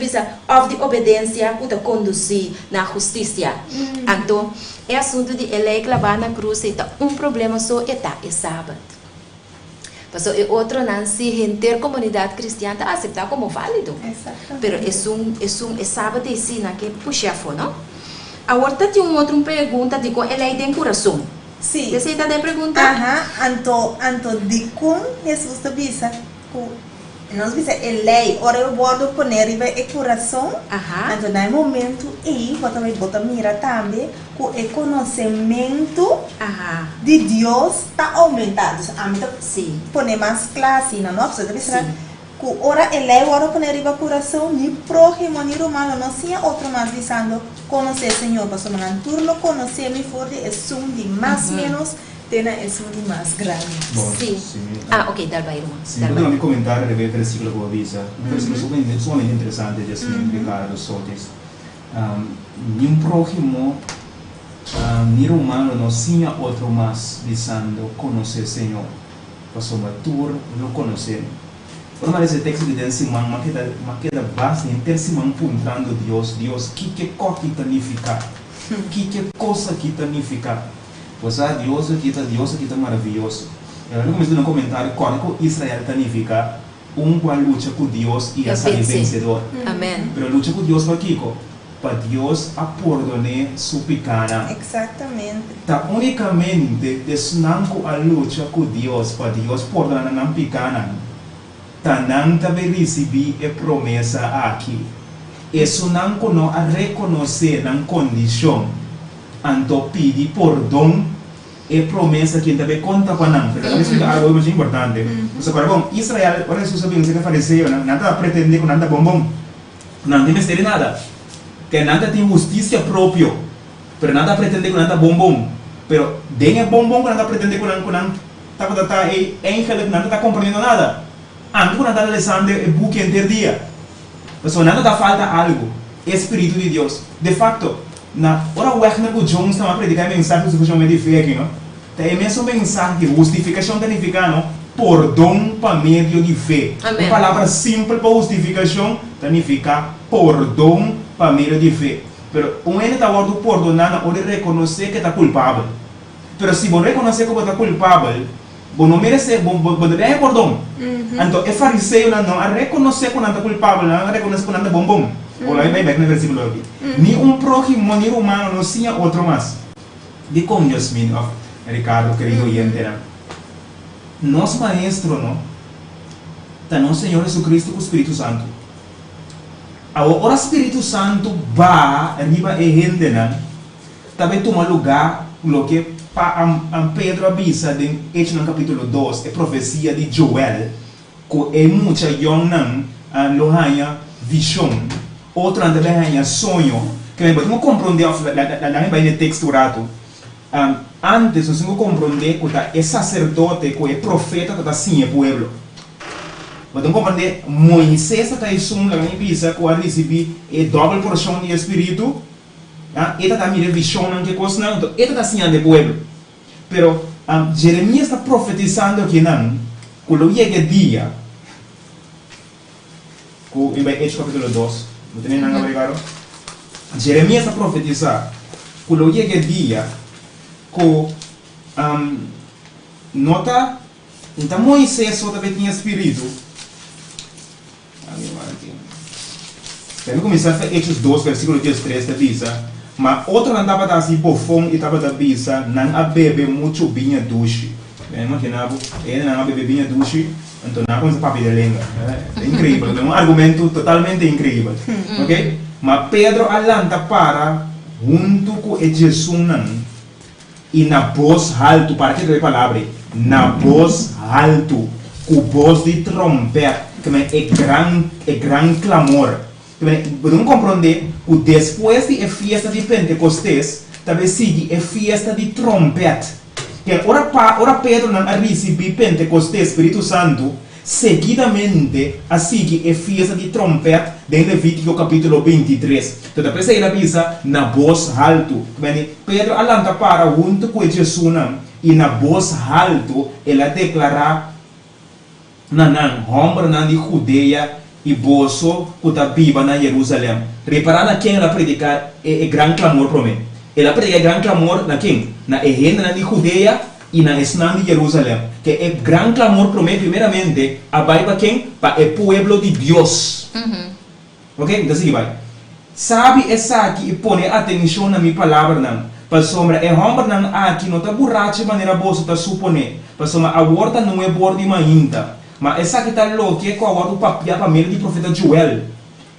of de obediência, puta conduzir na justiça. Então, é assunto de lei que lavar na cruz, então, problema só é sábado. Pasó outro não se enter comunidade cristã aceitar como válido. Exatamente. Pero é sábado de ensina que puxa fo, não? Agora tem outra pergunta de como ela tem coração. Sim. Você está de pergunta? Anto de como Jesus te visa, nós visa lei, ora eu bordo poner e coração. Anto no momento e bota mira também com o conhecimento de Deus está aumentado. Sim. Põe mais classe na nossa vida. Que ora lei, ora poner e coração ni próximo ni romano não tinha outro mais visando conhecer Senhor, para somente turno conhecer me for de sum de mais menos tena sum de mais grande. Sim. Ok, dá vai irmão. Sim, eu vou comentar o versículo que eu avisa. Um versículo sumamente interessante de explicar os outros. Nenhum próximo ni romano não tinha outro mais visando conhecer Senhor, para somente turno não conhecer. Por mais esse texto de Densimão, mas que da base em Densimão puntando Deus, que coisa que significa, que coisa que significa. Pois Deus aqui está maravilhoso. Eu não começo a comentar quando Israel significa qual luta com Deus e a sair vencedor. Amém. Pero luta com Deus para Deus perdonar sua pecado. Exatamente. Tá unicamente desnanco a luta com Deus para Deus perdonar não pecado. Não também recebi a promessa aqui. Isso não a reconhecer na condição. Então pedir perdão e promessa que também conta para nós. Porque também explica algo muito importante. Você agora bom, Israel, olha se você pensa que fariseu, não está pretendendo que nada bom. Não tem mistério nada. Que nada tem justiça própria. Pero nada pretende que nada bom. Pero denha bom que nada pretende que nada tá ángel que nada está compreendendo nada. Antes quando está analisando o book inteiro dia, mas nada da falta algo, Espírito de Deus. De facto, na hora o que Jones está a predicar mensagem sobre o de fé aqui, não? Tem mesmo mensagem de justificação significa perdão para meio de fé. Uma palavra simples para justificação significa perdão para meio de fé. Pero ele está orando perdonar, ele reconhecer que está culpável. Pero se você reconhecer que está culpável, você não merece, você deve perdão. Então, é fariseu não a reconhecer que não está culpável, não a reconhecer que não está bom. Olha aí, vai no versículo aqui. Ni próximo, ni humano, não tinha outro mais. De como Yasmin, Ricardo, querido oyente, nosso maestro, não? Está nosso Senhor Jesus com o Espírito Santo. Agora o Espírito Santo vai arriba a gente, não? Também toma lugar, o que Pedro avisa em Hechos capítulo 2, a profecia de Joel, que é muita young lohanya visão, outra também sonho, que não compreender o texto rato. Antes nós não compreender que é sacerdote, que é profeta, que está sim o povo. Mas compreender Moisés está em som, lá em Pisa, que recebe a dobra porção de Espírito. Esta também é visão que coisa não, então esta está sim o povo. Pero Jeremias está profetizando que não, quando chega dia, em Hechos capítulo 2, não tem nada obrigado. Jeremias está profetizando, quando chega dia, que nota, então Moisés só também tinha espírito. Vamos começar a Hechos 2, versículo 13, diz, mas outro não estava assim bofão e estava da bisa, não a bebe muito vinho doce. Imaginava, ele não a bebe vinho doce, então não começa a papel de língua. É incrível, é um argumento totalmente incrível. Ok? Mas Pedro alanta para, junto com Jesus, e na voz alto, para que a palavra? Na voz alto, com voz de trompeta, que é gran clamor. Podemos compreender que depois de a festa de Pentecostes, também sigue a festa de trompeta. Que ora Pedro não recebeu Pentecostes, Espírito Santo, seguidamente a sigue a festa de trompeta em Levítico capítulo 23. Então, depois ele avisa na voz alto. Pedro alanta para junto com Jesus e na voz alto ele declara na homem de Judeia e bolso que está viva na Jerusalém. Reparando quem ela predica é grande clamor para mim. Ela predica grande clamor na quem? Na Ehena de Judeia e na Esnã de Jerusalém. Que é grande clamor para mim, primeiramente, a vai para quem? Para o povo de Deus. Ok? Então, assim vai. Sabe essa aqui e põe atenção na minha palavra, não. Para sombra, é homem não aqui, não está borracho de maneira boa, está suponer. Para sombra, a horta não é borda de mainta. Mas essa que está louca é com a hora do papel para mim do profeta Joel.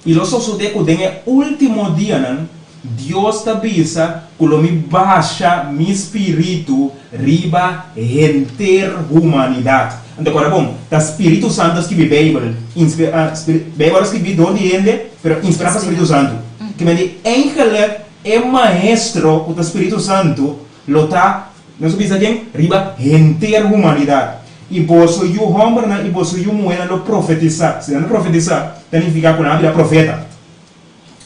E nós só sabemos que no último dia, Deus está bisa que me baixa meu espírito riba enter humanidade. Então, agora bom, o Espírito Santo escreve a Bíblia. A Bíblia escreve de onde ende, mas inspirada pelo Espírito Santo. Que me diz, ángel é maestro do Espírito Santo, lo está, nós sabemos riba enter humanidade. E posso eu homem e posso eu mulher lo profetizar. Se não profetizar, significa que não é profeta.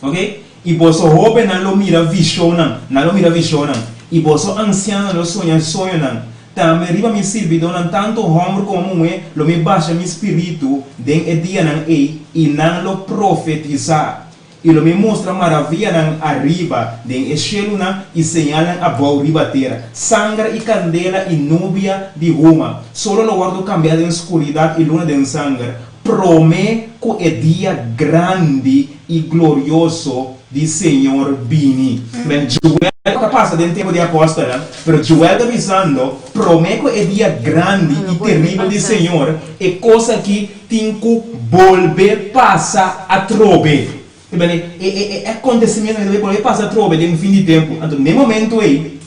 Ok? E posso jovem não lo mira visão, não lo mira visão. E posso anciano lo sonha sonho. Também riba me sirve donan tanto homem como mulher lo me baixa meu espírito den e dia não e não lo profetizar. E lo me mostra maravilha não arriba den e chelo e señalan a boa riba terra. Sangue e candela e núbia de Roma. Solo lo guardo cambiar de escuridade e luna de sangue. Promete que é dia grande e glorioso de Senhor Bini. Joel passa dentro do tempo de apóstolo, mas Joel está avisando, promete que é dia grande e terrível de Senhor, é coisa que tem que volver passar a trove. É acontecimento que deve volver passar a trove no fim de tempo. Então, no momento aí,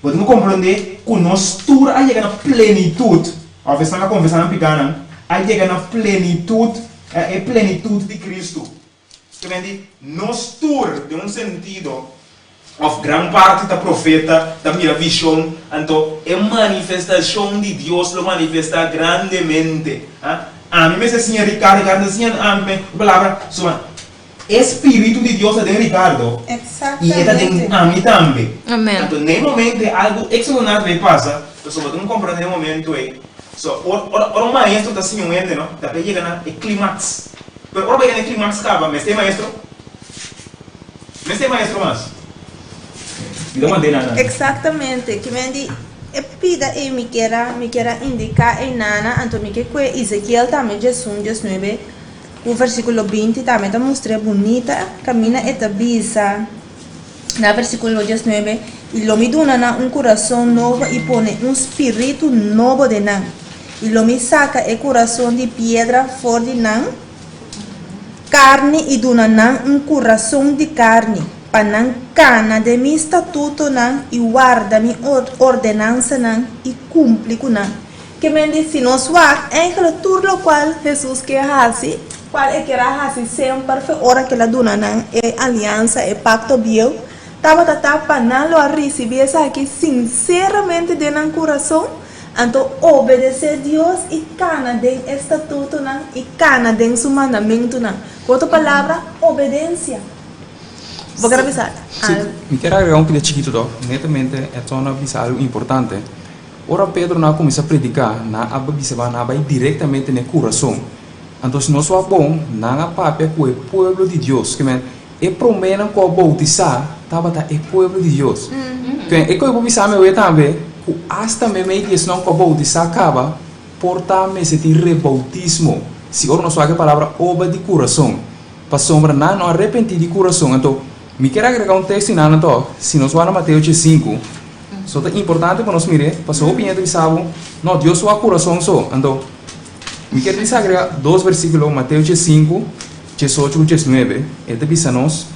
podemos compreender que nós todos a chegar na plenitude, a vez que conversando pequena, a chegar na plenitude, é plenitude de Cristo. Nós todos, de um sentido, of gran parte da profeta, da minha visão, então é manifestação de Deus, lo manifesta grandemente. A mim me assim, Ricardo assim, a mim, palavra, Espírito de Deus é de Ricardo. Exatamente. E é de a mim também. Amém. Então, no momento, algo extraordinário passa, pessoal, não compreende o momento aí. O maestro está assim, não? Está chegando no clímax. Pero ora vai no clímax acaba, mas tem maestro? Mas tem maestro mais? Exatamente, que me diz, pida e me quer indicar em nana, então me quer que Ezequiel também Jesus 19, o versículo 20 também está mostrando bonita, camina e tabisa, na versículo 19, e lo me dona coração novo e põe espírito novo de nan, e lo me saca o coração de pedra fora de nan, carne e dona nan coração de carne. Panang cana de mi estatuto nan e guarda mi ordenança nan e cumpre com nan. Que me diz se nós wak aquele turno qual Jesus quer fazer, qual é que era fazer sempre foi hora que ela dona nan é aliança é pacto bio. Tava panang lo a receber essa aqui sinceramente de nan coração, então obedecer Deus e cana de estatuto nan e cana de su mandamento nan. Com outra palavra, obediência. Vou avisar. Me quero agregar um pouquinho chiquito, netamente é uma algo importante. Ora Pedro não começa a predicar, vai diretamente no coração. Então, se nós somos bom, não há papel com o povo de Deus, que é promessa com o bautizar, estava é povo de Deus. Que é que eu vou pensar meu também, que hasta mesmo que não com o bautizar acaba, portar-me esse rebautismo. Se ora nós falamos a palavra obra de coração, para sombra não arrepentir de coração. Então, me quero agregar um texto na então, se nós vamos a Mateus 5, só é importante para nós mirar, para só opinião de sábado, não Deus só coração só. Então, me quero agregar 2 versículos, Mateus 5, 18 e 19, ele diz a nós,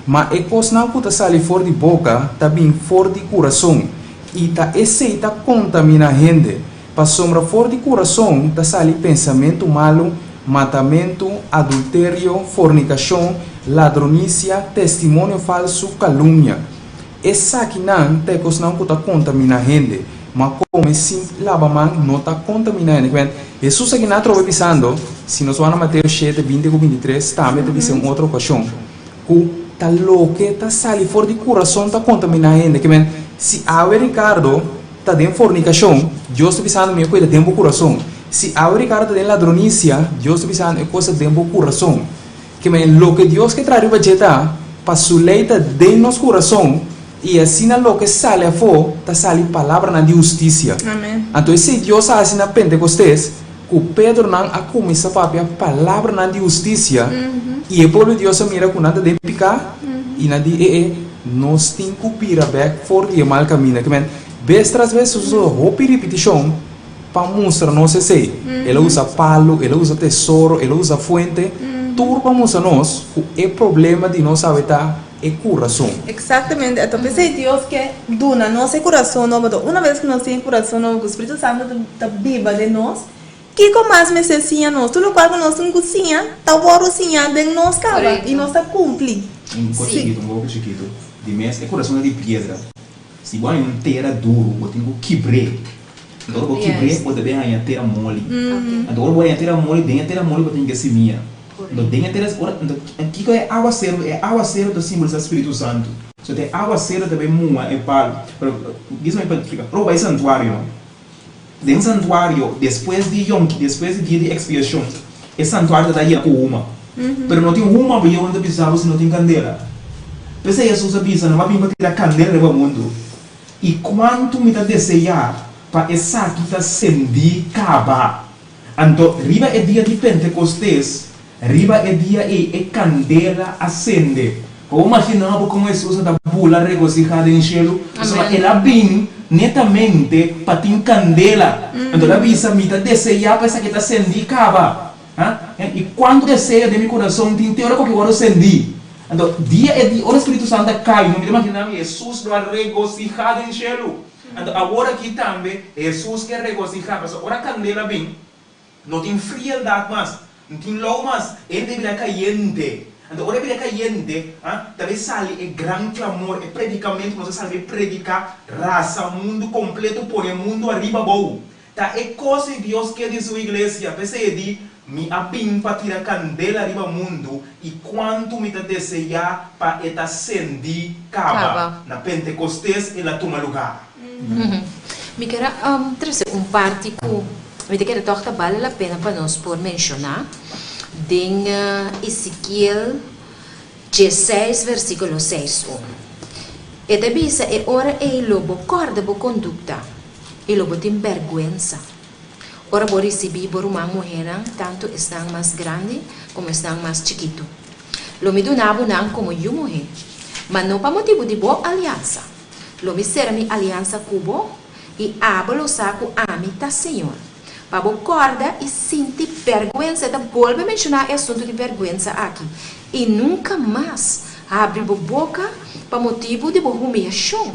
mas é coisa não que sai fora de boca, também fora de coração, e tá esse tá contamina a gente. Para sombra fora de coração, tá sai pensamento malo, matamento, adultério, fornicação, ladronícia, testemunho falso, calúnia. Essa aqui não tem coisa não que tá contamina a gente, mas como assim lava mão não tá contaminando. Jesus aqui não trova pensando, se nós vamos a Mateus 7, 20 e 23, também está pensando em outra ocasião, que tá louco, tá sai fora de coração, tá contaminando a gente. Se a Ricardo está dentro de fornicação, Deus está pensando em coisa dentro do coração. Se a Ricardo está dentro de ladronícia, Deus está pensando em coisa dentro do coração. Que o que Deus que traz para para suleita dentro do nosso coração, e assim o que sai a fora, está saindo palavra de justiça. Amém. Então, se Deus assim na Pentecostes, que Pedro não a começa a falar palavra de justiça, e o povo de Deus mira com nada de picar, e nada de nós temos que cumprir back for o mal caminho. Vez tras vez, usa roupa e repetição para mostrar nós esse. Ele usa palo, ele usa tesouro, ele usa fuente, tudo para mostrar nós que o problema de nós habitar é coração. Exatamente, então pensei Deus que dona nosso coração novo, uma vez que nós temos coração novo, o Espírito Santo está viva de nós, que com mais necessia nós, tudo qual que nós temos cozinha, está bom cozinhar de nós cara e nós está cumprir. Um pouco chiquito, de mês é coração de pedra. Se você não inteira duro, você tem que quebrar. Então, você quebrar, você deve ganhar inteira mole. Então, você inteira mole, dentro inteira mole, você tem que ser minha. Então, dentro inteira, aqui é água cero do símbolo do Espírito Santo. So, tem água cero também, mua, é palo. Isso me pode explicar. Prova é santuário. Dentro do santuário, depois de Yom Kippur, depois do dia de expiação, é santuário está aí com uma. Mas não tem uma, porque eu não precisava, se não tem candela. Pensei, Jesus avisa, não vai vir para tirar candela no mundo. E quanto me está desejar para essa aqui está acender caba. Então, riba é dia de Pentecostes, riba é dia e candela acende. Ou imaginamos como Jesus está bula regozijada em cielo, ela vem netamente para ter candela. Então, ela avisa, me está desejar para essa que está acender caba. E quando deseja de meu coração, tem hora que eu quero acender. Então, dia é dia, o Espírito Santo cai, não me imaginamos, Jesus está regocijado em cielo. Então, agora aqui também, Jesus quer regocijar, mas agora a candela vem, não tem frialdade mais, não tem logo mais, ele deveria caiente. Então, agora deveria caiente, também sai é grande clamor, é predicamento, nós sabe predicar, raça, mundo completo, põe o mundo arriba, bom. Tá, é coisa que Deus quer de sua igreja, pensei de me abim para tirar candela arriba mundo e quanto me desejar para eta acender caba na Pentecostes ela toma lugar. Me quero trazer parte que me quero tocar vale a pena para nós por mencionar em Ezequiel 16 versículo 6. E devisa é hora e lobo corda bo conduta e lobo tem vergüenza. Ora vou receber por uma mulher, tanto estão mais grande como estão mais chiquito. Lo me donava não como eu mulher, mas não para motivo de boa aliança. Lo me será minha aliança cubo e abro o saco a mim tá Senhor. Para bo corda e sentir vergonha, da volve mencionar o assunto de vergonha aqui. E nunca mais abre a boca para motivo de boa humilhação.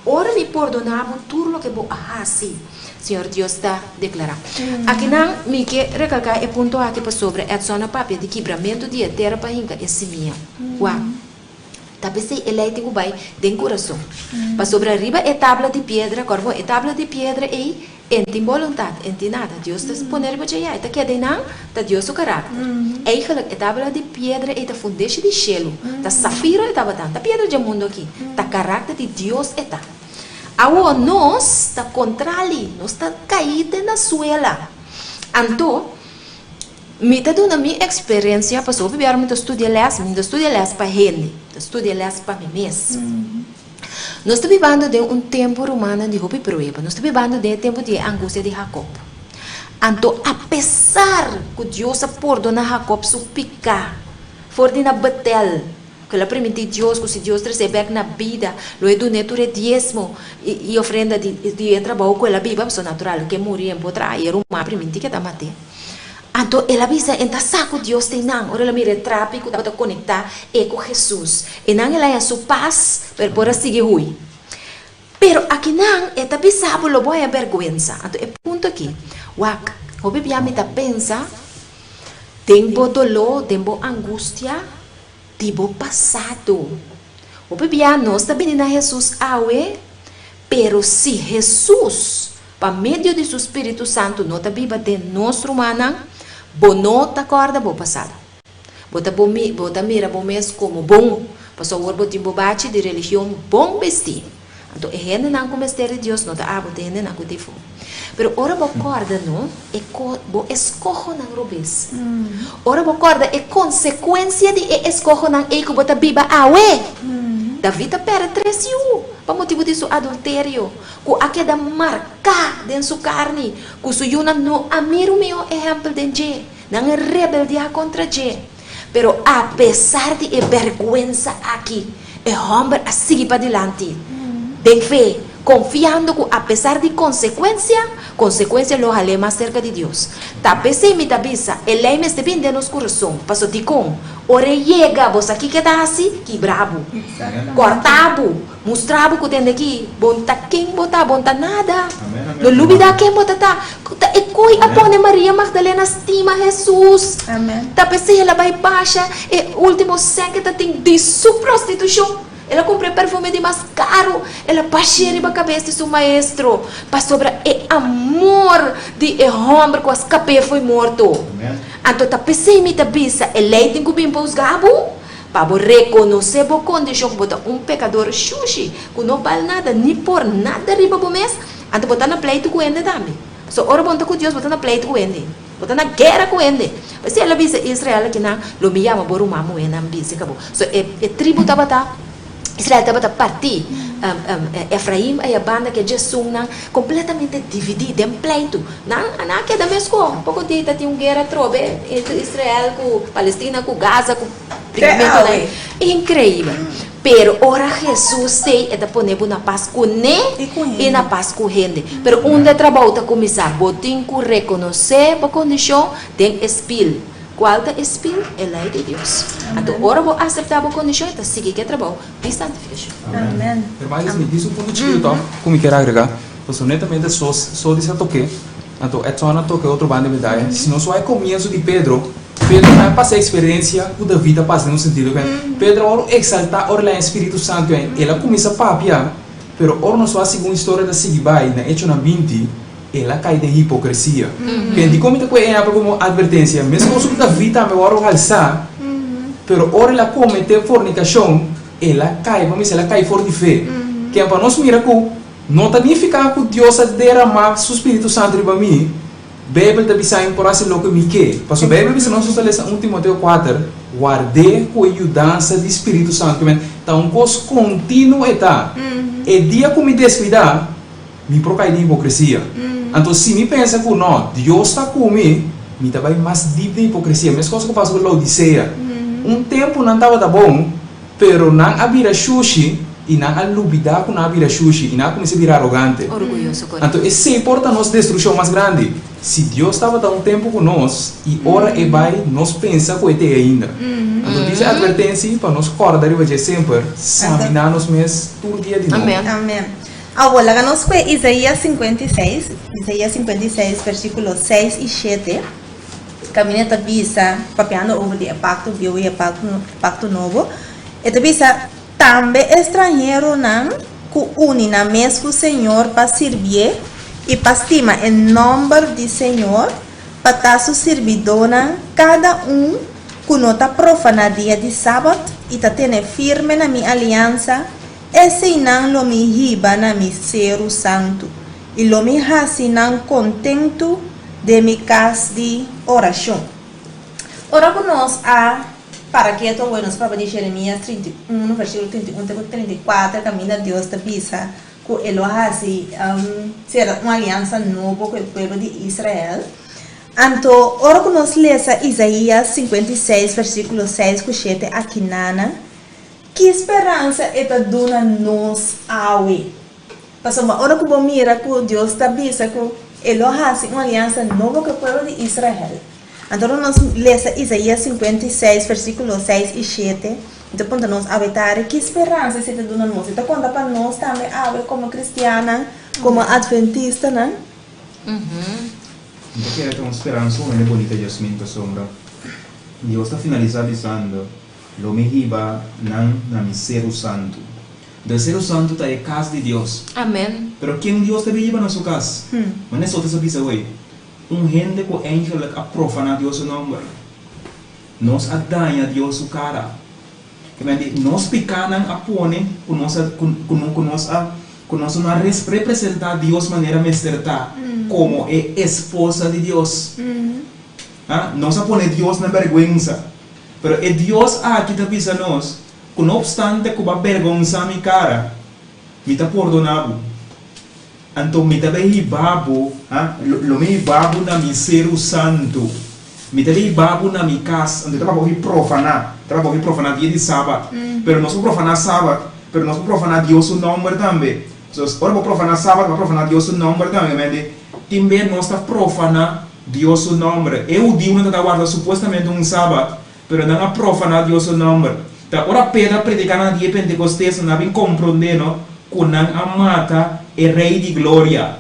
Ora me perdonava tudo o que bo assim. Senhor Deus está declarando. Aqui não me quer recalcar e ponto aqui para sobre a zona papel de quebramento de terra para hinca esse minha. Uau. Tapi se eleito o vai den coração. Para sobre arriba é tábua de pedra, corvo é tábua de pedra e enti vontade, enti nada. Deus está poner para já, está que de não, está Deus o caráter. É é tábua de pedra e está fundeixe de gelo, está safiro e está batendo, está pedra de mundo aqui, está caráter de Deus e está. Awo nós está contrário, nós está caído na suela. Então, me tá dando a minha experiência, passou a ver, me estudia les para gente, estudia les para mim mesmo. Nós estamos vivendo de tempo romano de roupa prueba, nós estamos vivendo de tempo de angústia de Jacob. Então, apesar que Deus perdona Jacob su pica, for de na batel, que ela permite Deus, que se Deus receber na vida, lo é do neture diezmo e ofrenda de trabalho com ela viva, é natural, que morrer em potra, e era uma permite que tá mate. Então, ela avisa, então, saco Deus tem não, ora ela mira tráfico, tá conectar com Jesus, e não ela é sua paz, para seguir hui. Pero aqui não, ela bisabo lo boa vergüenza. Então, é ponto aqui. Wak, o bebê me tá pensa, tempo dolor, tempo angústia, tempo passado. O bebê nós está vindo a Jesus awe, pero se Jesus, para meio de seu Espírito Santo, não está viva de nosso humano, não tá acorda bo passado. Bota mira bom mês como bom, passou o orbo de bobate de religião bom vestir. Então, é gente não como de Deus, não tá abo de gente não como tifo. Pero ora bo corda não, é bo escojo não robes. Ora bo corda é consequência de escojo não é que bota biba awe. David perde 3 anos, por motivo de seu adultério, com a queda marca de sua carne, com sua yuna no amiro meu exemplo de je, não é rebeldia contra je. Pero apesar de vergüenza aqui, é homem a seguir para diante. De fé, confiando que apesar de consequência lo jale mais cerca de Deus. Tapese me tabisa, ele me está vindo nos coração, passou de com, ore chega, você aqui que tá assim, que bravo, cortabo, mostrabo que tem aqui, bom tá quem botar, bom tá nada, no lubida quem botar tá, e coi apone Maria Magdalena estima Jesus, tapese ela vai baixa, e último sangue tá tem de sua prostituição. Ela comprou perfume de mais caro, ela passeia na cabeça de seu maestro, para sobrar amor de homem que escapou foi morto. Então, tá pensei me tabisa, ela tem que vir para os gabo, para reconhecer a condição que botar pecador xuxi, que não vale nada, nem por nada riba do mês, então botar na pleito com ele também. So, ora bom tá com Deus, botar na pleito com ele. Botar na guerra com ele. Mas se ela visa Israel que não, lo me chama por uma moeda, não visa, acabou. So, tribo tá Israel estava partir, Efraim é a banda que Jesus completamente dividida em pleito. Não que é da mesma coisa. Pouco dia tinha uma guerra trobe entre Israel com Palestina, com Gaza, com brigamento. É incrível. Pero ora Jesus sei é da poner na paz com ele e na paz com ele. Pero onde trabalho está começar, botem que reconhecer a condição tem espírito. Qual é o espírito? É a lei de Deus. Então, ora vou aceitar a condição e seguir que trabalho de santificação. Amém. Mas me diz um ponto de vista, como quero agregar, porque honestamente só disse a toque, então é só na toque outro bando de medalha. Se não só é começo de Pedro vai passar a experiência que David passa no sentido que Pedro ora exalta ora o Espírito Santo, ela começa a papiar, pero ora não só a segunda história da Sigibai, na Hechos 20, ela cai em hipocrisia. Quem como te conhece como advertência, mesmo que David também ora alçar, pero ora ela comete fornicação, ela cai fora de fé. Que para nós mira que não significa que Deus derramar seu Espírito Santo para mim. Bíblia está dizendo por assim lo que me quer. Porque a Bíblia diz nós lemos 1 Timóteo 4, guardei com a ajudança do Espírito Santo. Então, um coisa contínua está. E dia que me descuidar, me procai de hipocrisia. Então, se me pensa que não, Deus está comigo, me vai mais deep de hipocrisia. Mas coisa que passa com a Odisseia. Tempo não estava bom, pero não havia sushi e não alubida que não havia sushi e não comecei a virar arrogante. Orgulhoso. Então, isso importa a nossa destruição mais grande. Se Deus estava dando tempo com nós e ora e vai, nós pensa que é ainda. Então, diz a advertência para nós acordar e vai sempre examinar nos meses todo dia de novo. Amém. Agora, nós com Isaías 56, versículos 6 e 7. Caminheta visa, papiando over de pacto viu e pacto novo. E visa também estrangeiro não, que une na mesmo Senhor para servir e para estimar em nome do Senhor, para estar su servidona, cada que não está profana dia de sábado e está tendo firme na minha aliança. Esse não lo me riba na mi ser santo e lo me hasi não contento de mi casa de oração. Ora conosco para que tu buenos para de Jeremias 31, versículo 31 até 34, caminha Deus te visa que ele assim será uma aliança nova com o povo de Israel. Então, ora conosco lesa Isaías 56, versículo 6, que 7 aqui nana. Que esperança é ta dona nos awe? Passou ora que bom mira que Deus te visa que ele assim uma aliança nova com o povo de Israel. Então, nós lemos Isaías 56, versículo 6 e 7. Então, quando nós aventar, que esperança se te dá nós? Então, conta para nós também, como cristiana, como adventista, né? Então, quero ter uma esperança, uma bonita Yasmin, que sombra. Deus está finalizando, lo me hiba na mi ser santo. Do ser santo está em casa de Deus. Amém. Pero quem Deus te viva na sua casa? Mas não é só te saber hoje. Gente que ángel a profanar Deus o nome. Nos adanha Deus o cara. Nós pecanan a pone com nós não representar Deus de maneira mesterta como esposa de Deus. Nós a pone Deus na vergüenza. Pero é Deus aqui te pisa nós, que não obstante que a vergonha me cara, me está perdonado. Então, me também babo, lo me babo na mi ser santo, me também babo na mi casa, então trabalho profanar dia de sábado, pero não só profanar sábado, pero não só profanar Deus o nome também. So, ora vou profanar sábado, vou profanar Deus o nome também, mas também nós está profanar Deus o nome. Eu digo não está guardando supostamente sábado, pero não profanar Deus o nome. Então, ora Pedro predicar na dia Pentecostes, não vem compreendendo que não amata o Rei de Glória.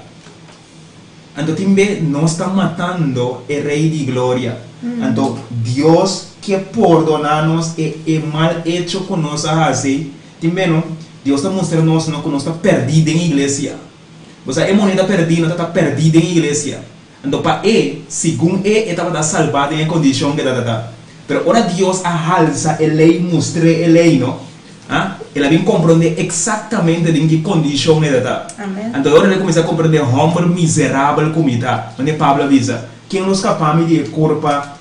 Então, também nós estamos matando o Rei de Glória. Então, Deus que perdona-nos é mal hecho conosco assim. Também, Deus está mostrando-nos que nós estamos perdidos em igreja. Você é moneda perdida, está perdida em igreja. Então, para segundo estava salvado em condição que está. Pero ora Deus alza a lei, mostra a lei, não? Ela vem compreender exatamente em que condição ela está. Então agora ele começa a compreender humble, miserável como está. Onde Pablo avisa, quem nos capaz de culpa,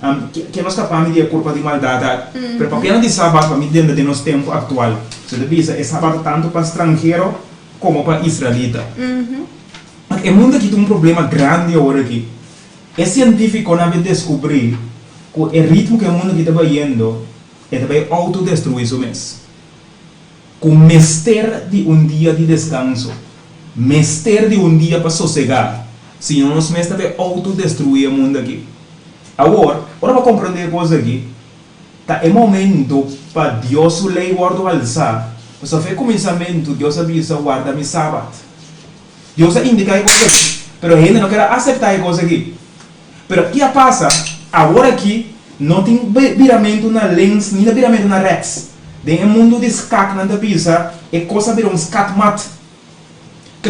quem nos capaz de culpa de maldade. Pero para quem não sabe para mim dentro de nosso tempo atual, você avisa é sábado tanto para estrangeiro como para israelita. O mundo aqui tem um problema grande agora aqui. É científico não descobrir que o ritmo que o mundo está indo é também autodestruir o mês. Com mestre de dia de descanso, mestre de dia para sossegar, senão nós mestre também autodestruir o mundo aqui. Agora para compreender a coisa aqui, é momento para Deus o lei guarda alçar. Só foi começamento, Deus avisa guarda mi sábado. Deus indica a coisa aqui, mas a gente não quer aceitar a coisa aqui. Mas o que passa? Agora aqui, não tem viramento na lens, nem viramento na rex. Tem um mundo de skak na pisa, é coisa vir skak mat. Que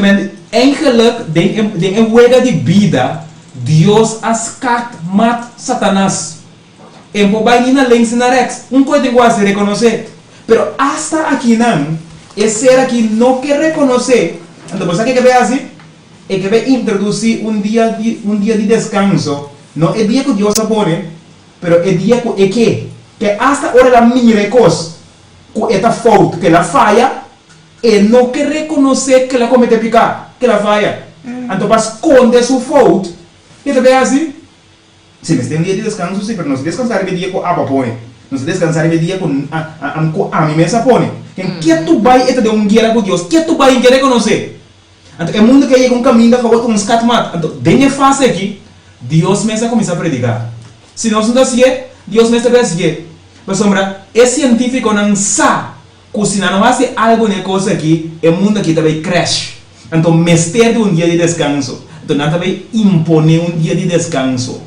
eigenlijk, tem uma huelga de vida, Deus a skak mat Satanás. E vai na lens na rex, coisa tem que reconhecer. Pero hasta aqui não, é ser aqui não quer reconhecer. Então, você quer ver assim? É que vai introduzir dia de descanso. Não é dia que Deus põe, pero é dia que hasta hora la mire cos, que esta falta, que la falha, e não quer reconhecer que ela comete pecado, que ela falha. Então, para esconder sua falta, e também assim, se nós temos dia de descanso, sim, pero nós descansar é dia que a Abba põe, nós descansar é dia que a mim mesma põe. Que tu vai de um guia com Deus, que tu vai querer reconhecer. Então, é mundo que chega um caminho que com uns catmat. Então, denha fase aqui, Deus mesmo começa a predicar. Se nós não seguir, Deus mesmo vai seguir. Mas, sombra, é científico não sabe que se não faz algo na coisa aqui, o mundo aqui também cresce. Então, mestre de dia de descanso. Então, nós também impõe dia de descanso.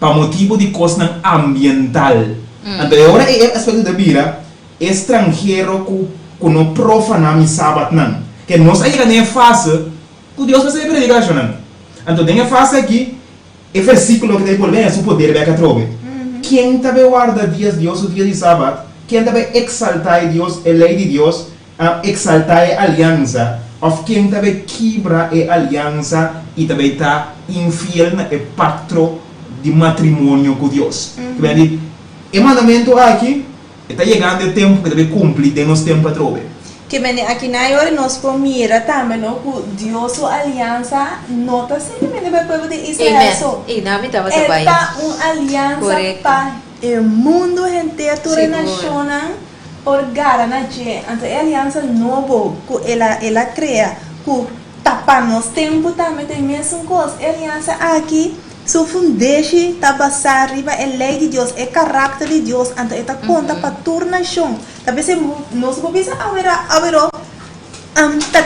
Para motivo de coisa ambiental. Então, agora é aspecto da vida, estrangeiro que não profana mi sábado não. Que nós aí na fase que Deus vai ser predicação não. Então, tem a fase aqui, o versículo que tem por bem, o poder vai catrobe. Quem também guarda dias de Deus, o dia de sábado, quem também exalta Deus, a lei de Deus, exalta a aliança, ou quem também quebra a aliança e também está infiel no pacto de matrimônio com Deus. E mandamento aqui, está chegando o tempo que deve cumprir, tem nosso tempo para trobe. Que bem, aqui na hora nós mira também, não, que Deus, a aliança, não está simplesmente para o povo de Israel só. E não me estava sabendo. Esta uma aliança para o mundo inteiro, toda a nação, orgara na gente. Então, é aliança nova que ela cria, que tapa nosso tempo também tem mesmo coisa. É aliança aqui. So fundeixe tá passar riba é lei de Deus, é caráter de Deus, então esta conta para tornação. Talvez nós vamos pensar haverá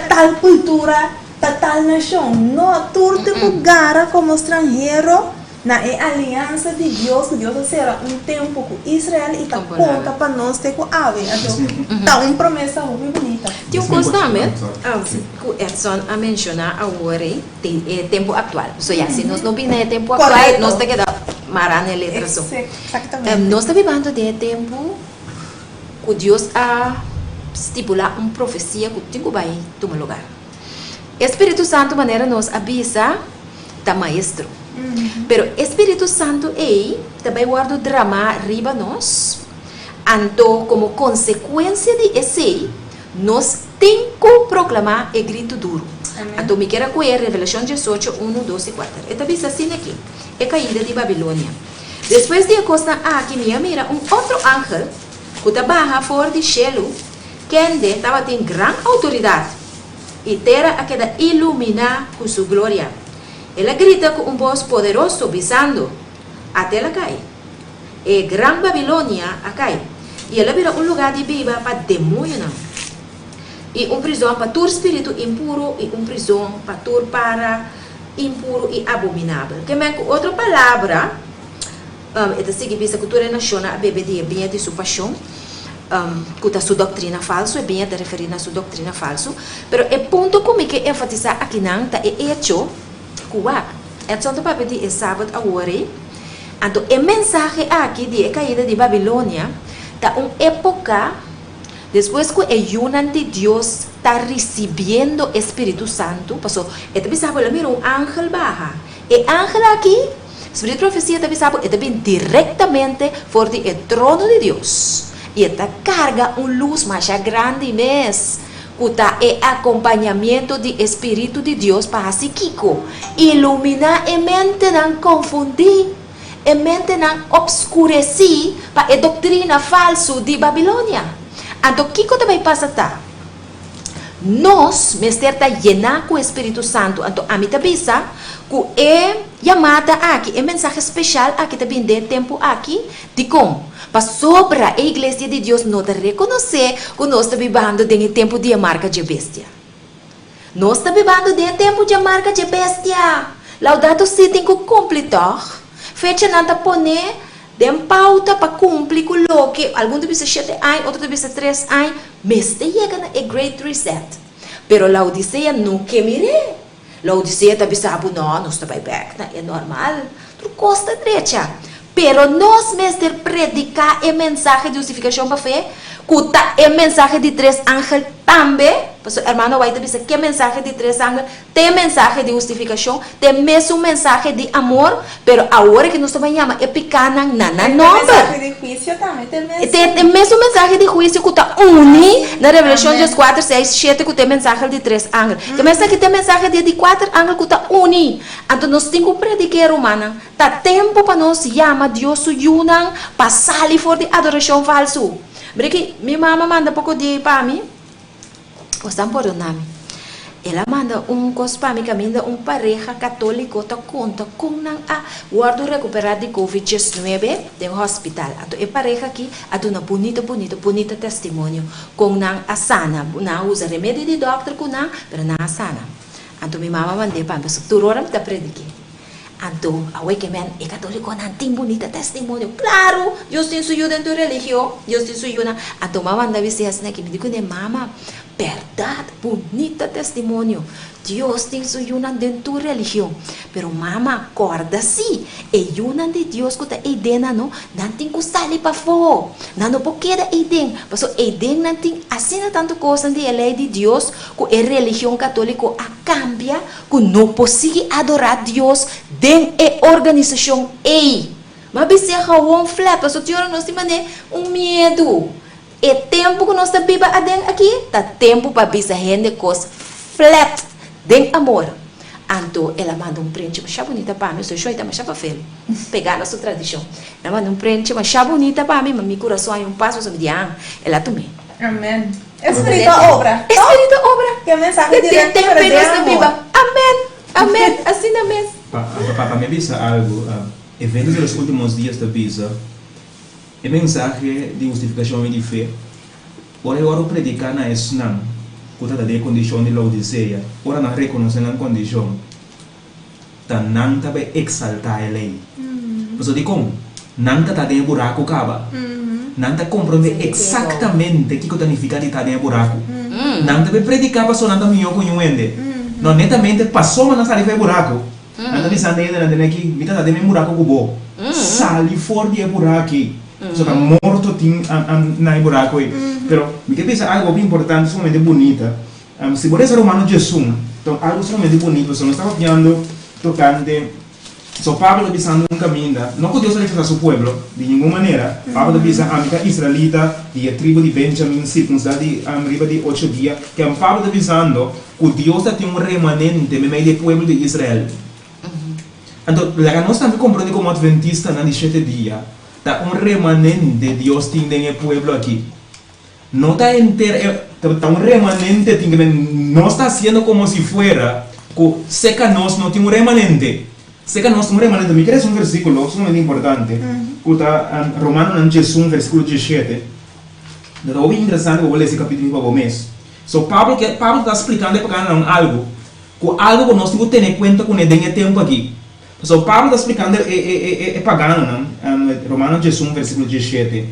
tal cultura, tal nação, não todo lugar como estrangeiro na aliança de Deus, que Deus será tempo com Israel e tá conta para nós ter com ave, então tá uma promessa muito bonita. Tem constante, que Edson a mencionar agora é tempo atual. So, se nós não vimos tempo atual, nós temos que dar marana letra só. Exatamente. Nós estamos vivendo de tempo que Deus a estipular uma profecia que tem que vai tomar lugar. Espírito Santo maneira nos avisa da maestro. Pero Espírito Santo também guarda o drama riba nós. Então, como consequência de esse, nós temos que proclamar o grito duro. Então, me quero conhecer Revelação 18, 1, 2 e 4. Esta visa assim aqui, é caída de Babilônia. Depois de costa aqui, mira outro ángel que trabalha fora de cielo, que estava tem grande autoridade e terra a queda iluminar com sua glória. Ela grita com voz poderoso, visando até ela cai. E Gran Babilônia a cai. E ela vira lugar de viva para demônio. E prisão para todo espírito impuro e prisão para todo para impuro e abominável. Que é outra palavra, esta significa que toda nação a bebe de bem de sua paixão, que a sua doutrina falsa, é bem a referir a sua doutrina falsa, mas o ponto como que enfatizar aqui não é hecho. É só para pedir sábado agora. Então, o mensagem aqui de caída de Babilônia está uma época depois que o Yunan de Deus está recebendo o Espírito Santo. Passou, também sabe, mira ángel baja. E ángel aqui, Espírito de profecia também sabe, também diretamente fora do trono de Deus. E esta carga luz mais grande mesmo. É acompanhamento do Espírito de Deus para si Kiko. Iluminar a mente não confundir, a mente não obscurecer para a doutrina falsa de Babilônia. Então, Kiko também passa tá. Nós, mestre, está llenar com o Espírito Santo. Então, a mim também sabe que é chamada aqui, é mensagem especial aqui também de tempo aqui, de como? Para sobre a igreja de Deus não reconhecer que nós estamos vivendo de tempo de marca de bestia. Nós estamos vivendo de tempo de marca de bestia. Laudato si tem que completar. Fecha nada poner de pauta para cumprir com o que algum deve ser 7 anos, outro deve ser 3 anos, mas chega na Great Reset. Pero Laodiceia nunca mire. Laodiceia também sabe, não, nós estamos back, é normal. Tu costa direita. Pero nós mesmo predicar a mensagem de justificação para fé, que a mensagem de 3 ángeles também, porque o irmão vai dizer que a mensagem de 3 ángeles tem mensagem de justificação, tem mesmo mensagem de amor, pero agora que nós também chamamos é pequena na nome. Mensagem de juízo também tem mesmo. Tem mesmo mensagem de juízo que está uni na Revelação 4, 6, 7 que tem mensagem de 3 ángeles. Começa que tem mensagem de 4 ángeles que está uni. Então nós temos que predicar, humana. Tá tempo para nós chamar Deus Yunan para sair fora de adoração falso. Porque minha mama manda pouco de para mim. Gostam por o nome. Ela manda coisa para mim, que manda pareja católico que conta com a guarda recuperar de Covid-19 no hospital. Então, a pareja aqui a uma bonita testemunho com a sana. Não usa remédio de doctor com não, mas não a sana. Então, minha mama manda para mim, tu ora me predicar. Então, a que men é católico não tem bonita testemunho. Claro, Deus tem suyo dentro da religião, Deus tem suyo na. Então, mama manda dizer assim que me digo, mama, verdade, bonita testemunho. Deus tem suyo dentro da religião. Pero mama, acorda-se, é yuna de Deus que está aí dentro, não tem que sair para fora. Não pode quedar aí dentro. Porque aí dentro não tem assim tanto coisa de lei de Deus que a religião católica cambia, que não consegue adorar Deus dentro da organização aí. Mas você um flat, para o senhor não se mane medo. É tempo que nós está viva aqui, tá tempo para bisa rende coisa flat, den amor. Anto, ela manda prende, mas chá bonita para mim, sou choita, mas chá para feio. Pegar nossa tradição. Ela manda prende, mas chá bonita para mim, mas meu coração é passo sobre diante. Ela também. Amém. Espírito obra. Espírito obra. Que a mensagem de direto tempo para nós está viva. Amém. Amém. Assim também. Para me bisa algo, eventos dos últimos dias da bisa, a mensagem de justificação e de fé, ora eu predicar na esnam, que está de condição de Laodiceia, ora na reconhecer a condição, tá não tá bem exaltar a lei. Você diz como? Não tá de buraco caba. Não tá compreender exatamente o que significa de estar de buraco. Não tá bem predicar para só não tá melhor com o ende. Não netamente passou mas não sai de buraco. Não tá pensando ainda que me tá de buraco cubo. Sali fora de buraco. Só tá morto tim na buraco aí. Pero me que pensa algo bem importante, somente bonita. Se você ser humano Jesus, então algo somente bonito, você não estava vendo tocante. So Pablo pisando un cammino, non che Dio salisse su pueblo, di ninguna maniera. Pablo pisa amica israelita, di tribu di Benjamin, circuncidati arriba di 8 dias, che Pablo pisando, che Dio sta un remanente in medio del pueblo di Israele. Então, la nós também compreende como adventista na 7 dias, tá un remanente Dios tiene nel pueblo aqui. No está entero, está un remanente, no está haciendo como si fuera, que seca nos no tiene un remanente. Seca nós um remanente, me queres um versículo sumamente importante, que está em Romanos 1, versículo 17. É bem interessante, eu vou ler esse capítulo para o mês. So, Pablo está explicando para algo que nós temos que ter em conta com o tempo aqui. So, Pablo está explicando pagano, em Romanos 1, versículo 17.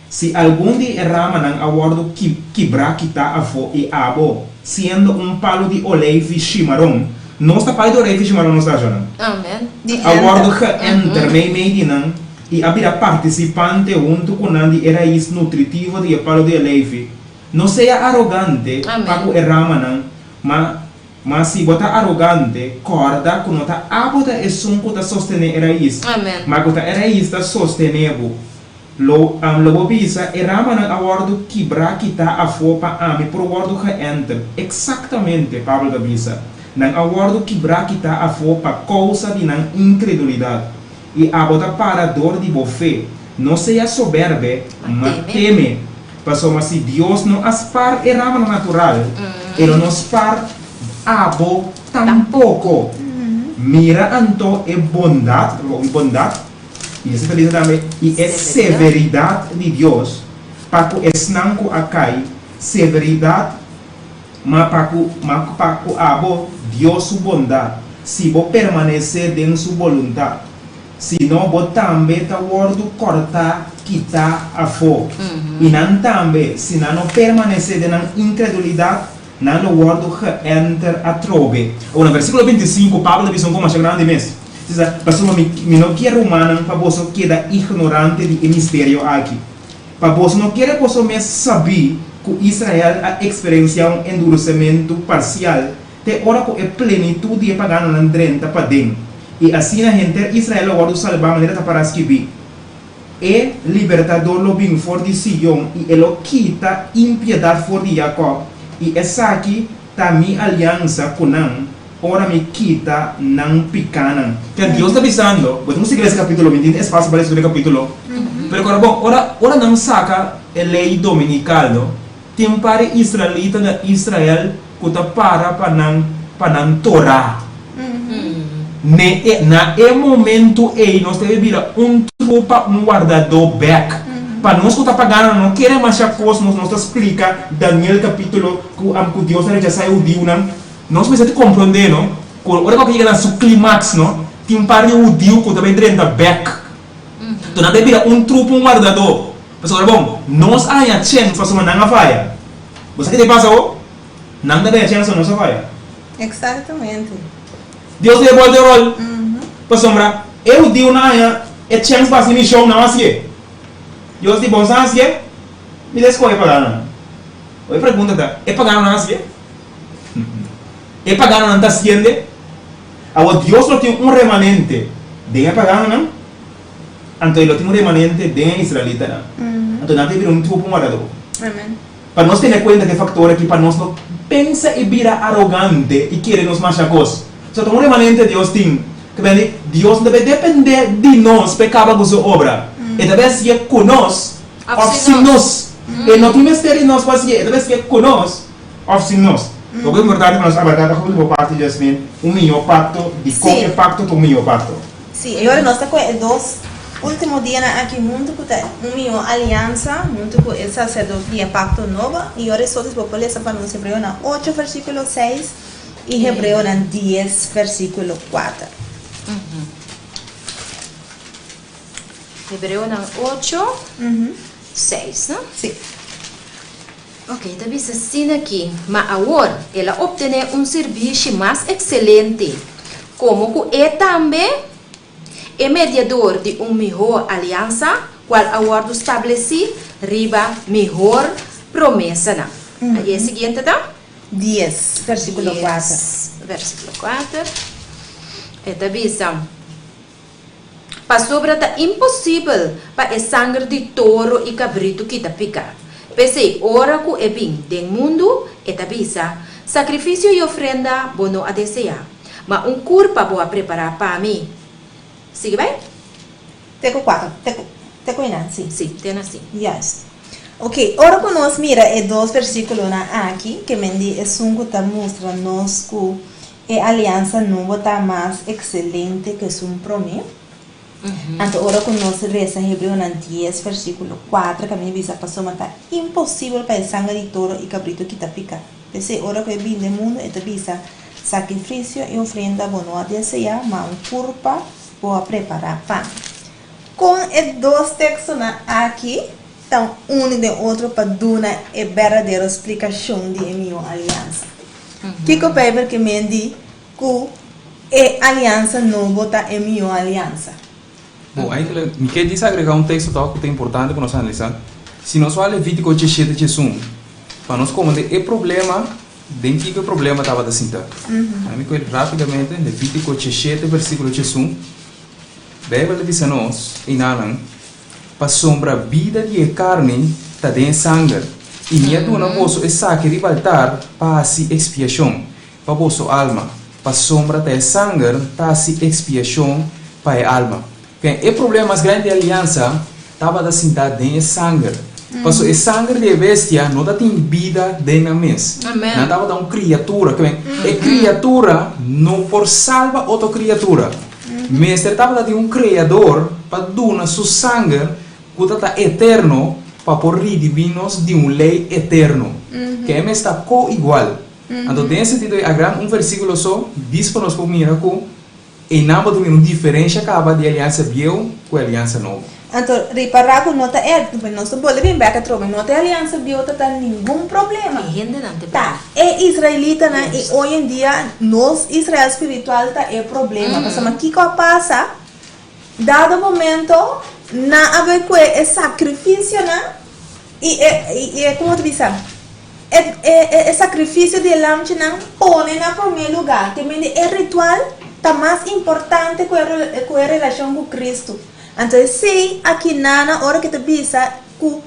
Se algum de errama aguardo quebrar quitar a fo e abo, sendo um palo de olevo chimarrão, nós está pai do rei que não está jogando. Amém. Aguardo que enter meio não e abrir participante junto com nandi era isso nutritivo de palo de leite. Não seja arrogante para o errama não, mas se botar arrogante corda quando tá abota é som que tá sostener era isso. Mas quando era isso tá sostenevo. Logo bisa errama não aguardo quebrar quitar a fopa ame por aguardo que enter. Exatamente Pablo da bisa. Nang aguardo quebrar que está a for para causa de não incredulidade e a bota parador de bofé não seja soberbe mas teme mas se Deus não aspar errama natural ele não aspar abo tampouco mira anto é bondade e essa feliz também e é severidade de Deus para que esnanco acai severidade mas para que abo Deus sua bondade, se vou permanecer dentro sua vontade, se não vou também tá guardo cortar, quitar a fogo, e não também, se não permanecer dentro incredulidade, não lo guardo que enter a trove. Ou no versículo 25, Pablo diz como mais grande mês, diz, pastor, me não quero humano para você queda ignorante de mistério aqui, para você não quer você mesmo saber que Israel a experienciar endurecimento parcial. Te ora com a plenitude de pagano na 30 para dentro. E assim a gente Israel agora salvar maneira para escrever. E libertador lo bem for de Sion e ele quita impiedade for de Jacob. E essa aqui tá minha aliança com não. Ora me quita não picanan. Que Deus está avisando. Vamos seguir esse capítulo 20, é fácil para esse capítulo. Pero agora bom, ora não saca a lei dominical. Tem para israelita na Israel que para não Torá. Na momento nós devemos virar tropa, guardador back. Para nós que está pagando, não queremos mais coisas, nós explica Daniel capítulo que Deus já saiu de nós precisamos compreender, não? Quando chega na sua clímax, não? Tem para o Deus que também treina back. Então não deve virar tropa, guardador. Mas agora bom, nós ainda chance para uma nanga faia. Você que te passa o? Não dá chance não faia. Exatamente. Deus deu bola de rol. Para sombra, eu digo na é chance para se show não assim. Deus deu bom assim. Me descoe para não. Oi pergunta tá, é pagar não assim? É pagar não tá sendo? Agora Deus não tem remanente. De pagar não? Anto el último remanente de israelita. Anto nada vira un tipo morado. Amén. Para nós ter em conta que factor aqui para nós não pensa e vira arrogante e querer nos machacos. Só tem um remanente Deus tem que vem Deus deve depender de nós para acabar com sua obra. E deve ser conosco, oficinos. E não tem mistério nós fazer, deve ser conosco, oficinos. O que é importante para nós abordar como parte de Jasmine, melhor pacto de qualquer pacto com melhor pacto. Sim, e agora nós estamos com dois últimos dias aqui junto com uma aliança, junto com esse sacerdote pacto novo, e agora só vou ler essa para nós Hebreu na 8 versículo 6 e Hebreu na 10 versículo 4. Hebreu na 8, 6, não? Sim. Ok, então diz assim aqui, mas agora ela obtém um serviço mais excelente, como que é também é mediador de uma melhor aliança, qual agora estabelece riba melhor promessa. Aí é o seguinte, tá? 10, versículo 4. Versículo 4. Então diz, para sobra tá impossível para o sangue de touro e cabrito que tá picar. Pensei, ora que é bem do mundo, eta bisa, sacrifício e ofrenda bono a desejar, mas corpo boa preparar para mim. Sigue bem? Teco 4, teco sim. Sim, tem assim. Yes. Ok, ora que nós mira é 2 versículos aqui, que mendi é sungo tá mostra nós que a aliança nova tá mais excelente que um promessa. Então, ora que nós reza Hebreu na 10 versículo 4, que a minha visa passou, mas tá impossível para o sangue de touro e cabrito que tá picar. Pensei, ora que é bem do mundo, é visa sacrifício e ofrenda bono a desejar, mas corpo boa preparar para. Com os dois textos aqui, então um e outro para dar a verdadeira explicação de minha aliança. Que o paper que me diz que a aliança nova está em minha aliança. Bom, eigenlijk, me quer dizer agregar um texto que é importante para nós analisar. Se nós olhamos Levítico 17 de Jesús, para nós como é problema, dentro que o problema estava da cinta. Me quer rapidamente Levítico 17 versículo de Jesús. Bíblia diz a nós, em Alan, para sombra vida de carne está dentro sangue. E minha dona vosso é saque de altar para se expiação para vosso alma. Para sombra de sangue está se expiação para a alma. O problema mais grande da aliança estava da cinta dentro sangue. Porque o sangue de bestia não tem vida dentro da mês. Não estava da uma criatura. A criatura não por salva outra criatura. Mas estava de um criador para dar seu sangue que está eterno para por redimirnos de uma lei eterno. Que é está co-igual. Então, nesse sentido, um versículo só diz para nós como miracle e não há uma diferença acaba de aliança view com a aliança nova. Então, reparar que não é, nós podemos vir back a não tem aliança view, não tem nenhum problema. Tá, é israelita, né? E hoje em dia, nós, Israel espiritual, tá é problema. Mas o que passa, dado momento, não há com é sacrifício, né? E como tu diz, é sacrifício de lamb, não põe na primeiro lugar. Que é ritual está mais importante que a relação com Cristo. Então, se aqui na hora que te visa que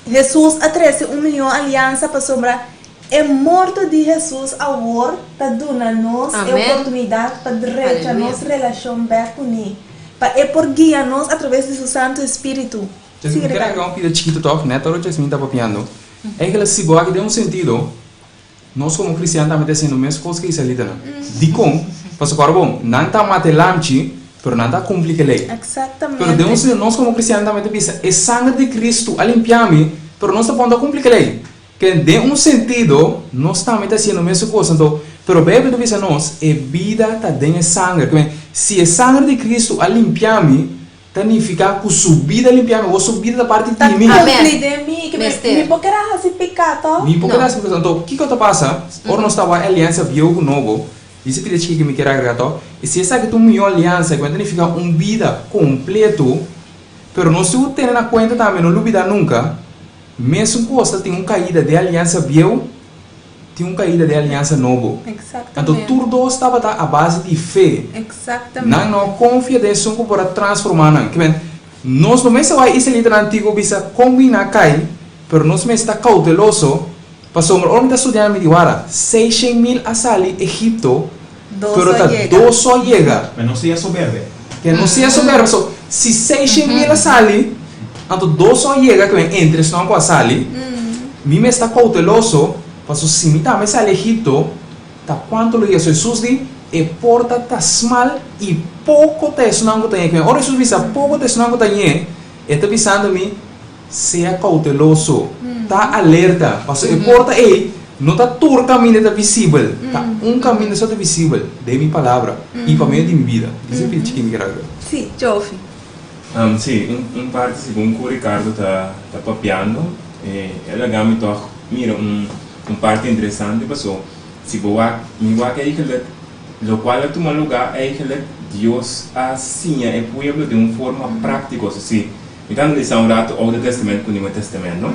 Jesus atrece 1 milhão de aliança para sobrar, é morto de Jesus agora está dando nós a oportunidade para direita nossa relação back com Ele. É por guiar nós através do seu Santo Espírito. Eu quero agregar um pedido chiquito toque, né? Todo o Jasmine está papiando. É que ela se gosta de um sentido. Nós como cristianos estamos fazendo a mesma coisa que israelita. De como? Porque agora bom, não está matelamchi, mas não está cumprindo a lei. Exatamente. Pero de um sentido, nós como cristianos estamos fazendo é sangue de Cristo a limpar-me, mas não estamos a cumprir a lei. Que de um sentido, nós estamos fazendo a mesma coisa. Então, pero a Bíblia diz a nós, é vida está dentro de sangue. Se é sangue de Cristo a limpar-me, significa que sua vida limpar-me, ou sua vida da parte de mim. Amém. De mim, que me poderá se picar, tá? Me poderá se picar. Então, o que está passando? Ora, nós estamos em aliança biogo novo. E se pede que me quer agregar, e se essa que tu me aliança, quando ele fica vida completo, pero não se tem na conta também, não duvida nunca, mesmo que você tem uma caída de aliança bio, tinha uma caída de aliança novo. Então, Exatamente. tudo estava à base de fé. Exatamente. Não confia de isso para transformar. Não. Que bem, nós não mesmo vai israelita antigo bisa combinar cai, pero nós mesmo está cauteloso. Passou uma hora de estudar me diwara 600,000 asali Egipto, pero está dos só chega. Mas não seja soberba. Que não seja soberbo. So, se 600,000 asali, então dos só chega que vem entre não com asali. Mim está cauteloso. Passou se me tá mas al Egipto, tá quanto lo Jesus di e porta tá mal e pouco te sunango tem que ora Jesus visa pouco te sunango tem e tá visando me seja cauteloso tá alerta passou e porta ei não tá todo caminho tá visível tá caminho só tá visível de minha palavra e para meio de minha vida isso é que me quero Sim, Jofi. Sim, parte segundo o Ricardo tá papiando ela gama to mira parte interessante passou se boa me vai que aí lo cual es tomar lugar es que Dios asigna el pueblo de una forma práctica. Si mirando el Nuevo Testamento con el Nuevo Testamento,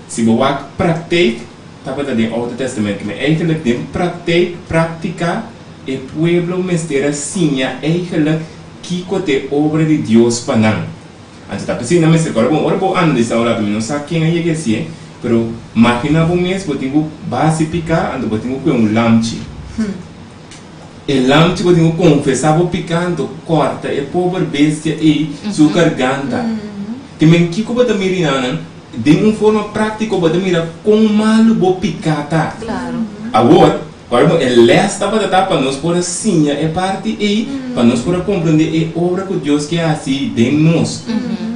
si vos practica, tapa del Nuevo Testamento, me es que de práctica el pueblo me estará asigna es que te obra de Dios para antes tapa si no me recuerdo ahora vos andes ahora no sé quién es que sí, pero imagina vos mismo tengo base picar ando tengo que un lamchi. El lamb tipo tenho confessava picando corta e pobre bestia e sua garganta que men kiko bata mirinana de uma forma prática bata mira com malo bo picata Claro. agora quando el lesta bata para nós por assim é parte e para nós por compreender é obra que Deus quer assim de nós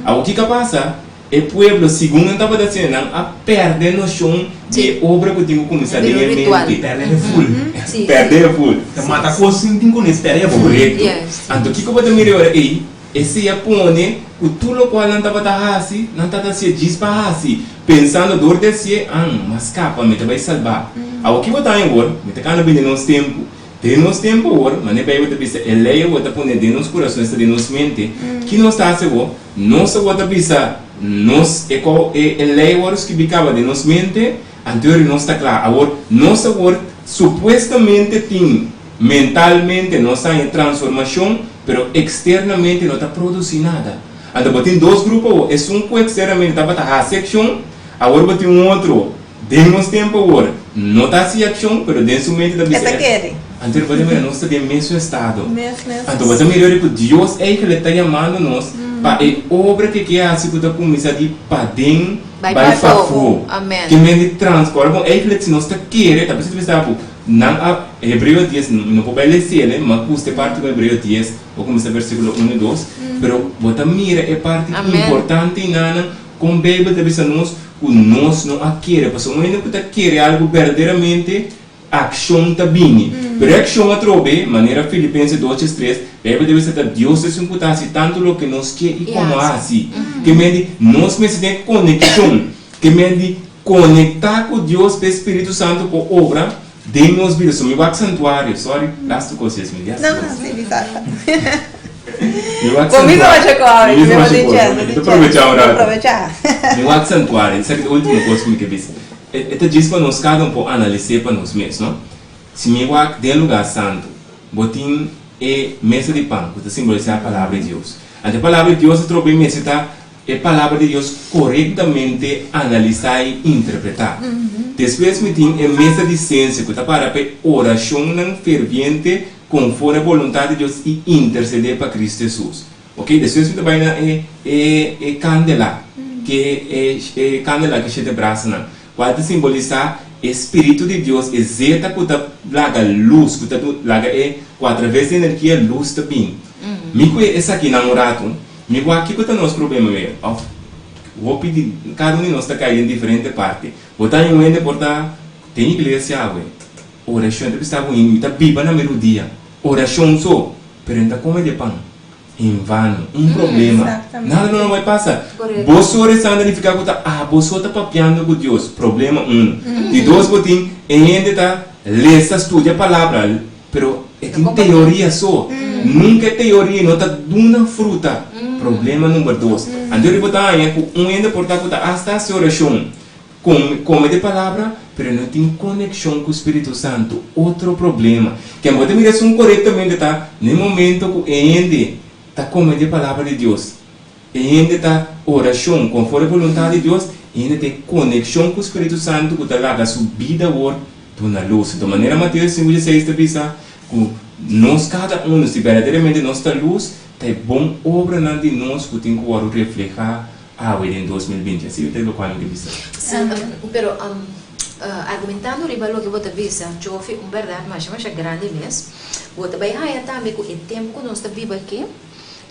o que passa o pueblo segundo estava dizendo a perder noção de obra que tenho começar a mente Perder full. perder full Mata coisa sem tem com espera correto Yes. então que pode me olhar aí esse japone o tudo qual não estava assim não estava se disparase pensando dor desse mas capa me vai salvar ao que botar agora me tá cana bem nos tempo de nos tempo agora mas nem vai botar bisa eleia botar pone de nos corações de nos mente que nós está seguro nós botar bisa nós eleia horas que bicava de nos mente anterior não está claro agora nós agora supuestamente tem mentalmente não está em transformação, pero externamente não está produzindo nada. Então, tem dois grupos, um que externamente está a seção, agora tem outro, demos tempo agora, não está a ação, pero dentro da mente da Essa querem. Então, nós estamos no mesmo estado. Então, você melhor que Deus é que Ele está chamando nós para a obra que quer assim que está começando de padem, vai fazer. Amém. Que me transforma, é que Ele nos está querendo, tá pensando que não Hebreu 10 não pode ler mas custa parte do Hebreu 10 ou começa versículo 1 e 2 pero bota mira é parte importante nana com Bíblia deve ser nós que nós não quer porque o único que quer algo verdadeiramente ação tá bem pero ação a trobe maneira Filipenses 2:3 Bíblia deve ser Deus se imputasse tanto lo que nós quer e como assim que me nós me tem conexão que me conectar com Deus pelo Espírito Santo por obra de nos vidas, me vai santuário, sorry, last coisas me dias. Não, sim, exato. Comigo vai chegar, eu vou dizer, aproveitar. Me vai santuário, isso é a última coisa que me quis. Esta diz para nós cada pouco analisar para nós mesmos, não? Se me vai de lugar santo, botim é mesa de pão, que simboliza a palavra de Deus. A palavra de Deus é trobe mesa tá a palavra de Deus corretamente analisar e interpretar. Depois me tem a mesa de ciência que está para a oração ferviente conforme a vontade de Deus e interceder para Cristo Jesus. Ok? Depois me vai na candela, que é candela que se de braço não. Qual simboliza Espírito de Deus, é zeta que está laga luz, que está laga através da energia luz também. Me conhece essa aqui namorado. Me vai aqui que está nosso problema mesmo. Vou pedir, cada um de nós está caindo em diferente parte. Botar em um ende, portar, tem igreja, oração, tem que estar com está biba na melodia. Oração só, pero ainda como de pão. Em vano, problema. Nada não vai passar. Você rezando e ficar com você está papiando com Deus. Problema E dois, botim, ainda está, lê, estuda a palavra, pero é tem teoria só. Nunca é teoria, não está dando fruta. Problema número 2. Anterior botar ainda, ainda portar com hasta a oração. come de palavra, pero não tem conexão com o Espírito Santo. Outro problema. Que você mira corretamente tá no momento que ainda tá come de palavra de Deus. Ainda tá oração conforme a vontade de Deus, ainda tem conexão com o Espírito Santo que tá lá a subida or na luz. De maneira Mateus 5:16 está bisa que nós cada um se verdadeiramente nossa luz tem bom obra na de nós que tem que reflejar em 2020. Assim eu qual que bisa. Sim, pero argumentando riba lo que você visa, chove verdade, mas é grande mesmo. Você vai aí também com o tempo que nós está vivo aqui.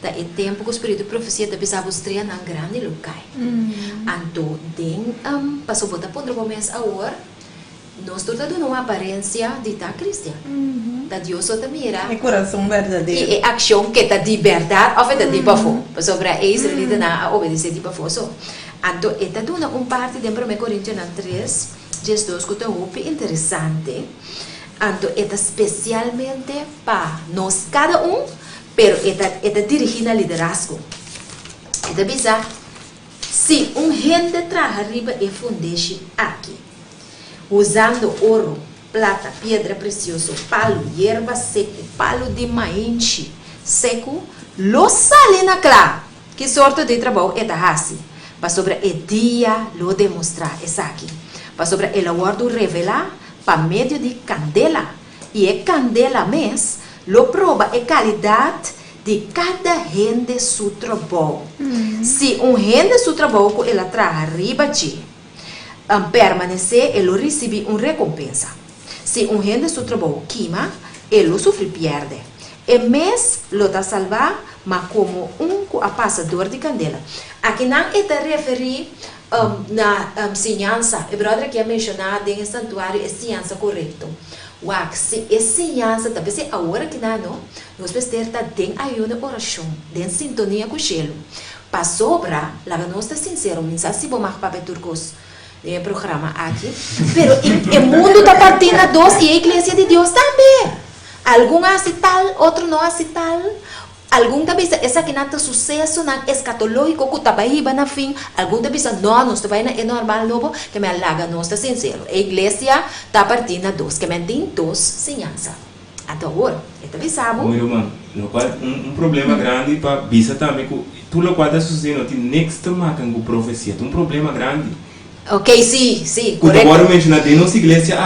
Da é tempo que o Espírito de Profecia está bisa estreia na grande lugar. Então, passou botar por um mês agora, nós estamos dando uma aparência de estar cristã. Da Deus só te mira. É coração verdadeiro. E ação que está de verdade, ou é de bafo. Sobre a Israelita na obedecer de bafo. Então, está dando parte de 1 Coríntios 3, 12, que é muito interessante. Então, é especialmente para nós cada pero está dirigido al liderazgo. Está bisa, si gente traja arriba el fundación aquí, usando oro, plata, piedra preciosa, palo, hierba seca, palo de maíz seco, lo sale na clara. Que sorte de trabalho é assim? Para sobre o dia lo demonstrar é aqui. Para sobre el aguardo revelar para meio de candela. E é candela mesmo. Lo prova a qualidade de cada gente su trabalho. Se gente su trabalho ela traz arriba de permanecer, ele recebe uma recompensa. Se gente su trabalho queima, ele sofre perde. E mês lo está salvar, mas como passador de candela. Aqui não é referir na ciência. O brother que mencionado em santuário é ciência correto. Se essa ciência também se agora que não, nós precisamos estar dentro de oração, dentro de sintonia com o cielo. Para sobra, lá nós estamos sinceros, não sei se vamos para turcos no programa aqui, mas o mundo está partindo dois e a igreja de Deus também. Algum assim tal, outro não assim tal. Algum também essa que não tem sucesso na escatológico que está aí na fim. Algum também não, nós está é normal novo que me alaga nós está sincero. A igreja está partindo dois, que me tem dois ciência. Até agora, é também sabe. Meu irmão, problema grande para bisa também que tudo o que está sucedendo tem next marca com profecia, um problema grande. Ok, sim, correto. Agora mencionar de nossa igreja,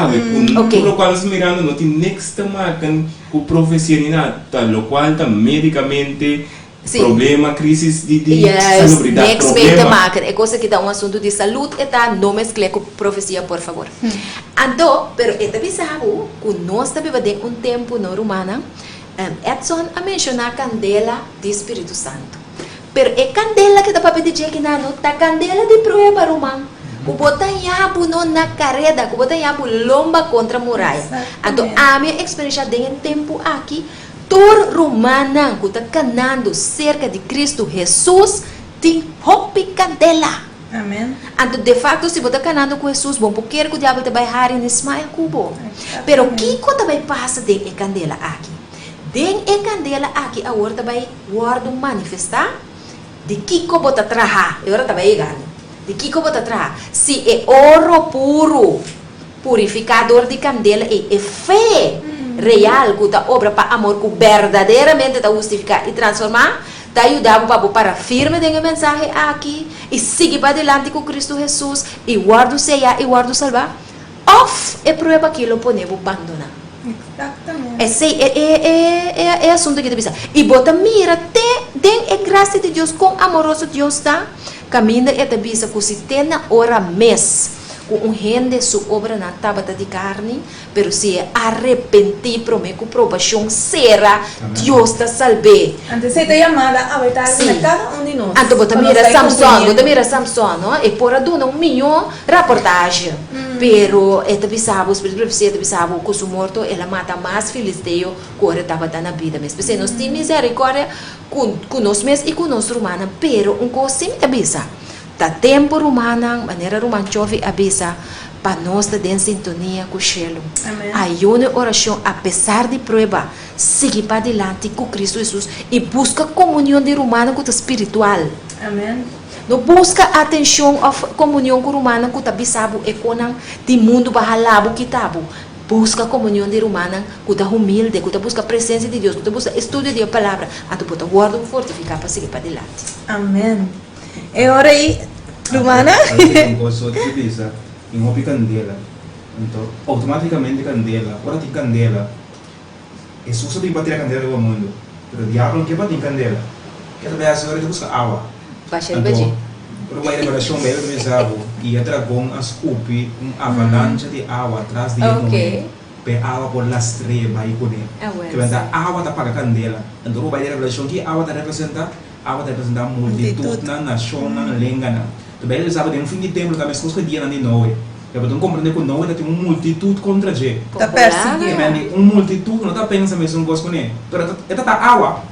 tudo o qual nós mirando não tem next marca com profecia nem nada, o qual está medicamente problema, crise de salubridade, problema. É coisa que dá assunto de saúde, não mescle com profecia, por favor. Então, pero é também sabe que nós estamos vivendo tempo no romana, Edson a mencionar candela de Espírito Santo. Pero é candela que dá para pedir que não, tá candela de prova romana. Kubota yabu no na carreta, kubota yabu lomba contra muralha. Então, a minha experiência de tempo aqui, toda romana que está canando cerca de Cristo Jesus, tem hopi candela. Amém. Então, de facto, se você está canando com Jesus, bom, porque o diabo te vai har em Ismael Cubo. Pero, o que vai passar de candela aqui? De candela aqui, agora vai guardar manifestar de que você trabalha. Agora vai chegar. De que como está atrás? Se é ouro puro, purificador de candela, é fé real que está obra para amor, que verdadeiramente está justificar e transformar, está ajudando para firme de mensagem aqui e seguir para adelante com Cristo Jesus e guardo sellar e guardo salvar. Off é prova que lo ponemos abandonar. Exatamente. Esse é assunto que te precisa. E bota mira, tem a graça de Deus, com amoroso Deus está. Caminha e tabisa que se tem hora mês com gente sua obra na tábua de carne, pero se arrepentir prometo provação será Deus te salve. Antes de chamada a vetar cada de nós. Então bota mira Samson, não? E por aduna milhão reportagem. Pero esta bisabo, o Espírito de Profecia, bisabo que su morto, ela mata mais filisteu que ora estava na vida mesmo. Se nós temos misericórdia com nós mesmos e com nós romana, pero coisa sim avisa. Da tempo romana, maneira romana chove avisa, para nós estar em sintonia com o cielo. Ayuno oração, apesar de prova, siga para adelante com Cristo Jesus e busca comunhão de romano com o espiritual. Amém. No busca atenção ou comunhão com humana que tá bisabo e conang de mundo bahalabo kitabo. Busca comunhão de humana que tá humilde, que tá busca a presença de Deus, que tá busca estudo de palavra, a tu pode guardar fortificar para seguir para adelante. Amém. E ora aí, humana? Alguém gostou de bisa, em hobby candela. Então, automaticamente candela. Ora tem candela. Jesus tem bater a candela do mundo. Mas o diabo não quer bater candela. Quer saber a senhora de busca água. Baixa ele beijinho. Por uma revelação meio mesmo, e a dragão esculpe avalanche de água atrás de ele. Pe água por lastre vai com ele. Que vai dar água da paga candela. Então, vai ter revelação que água está representando a multitud na nação, na língua. Então, ele sabe de um fim de tempo também as coisas que dia não de Noé. Eu vou compreender que Noé tem uma multitud contra ele. Está perseguindo. Uma multitud não está pensando mesmo coisa com ele. Mas está água.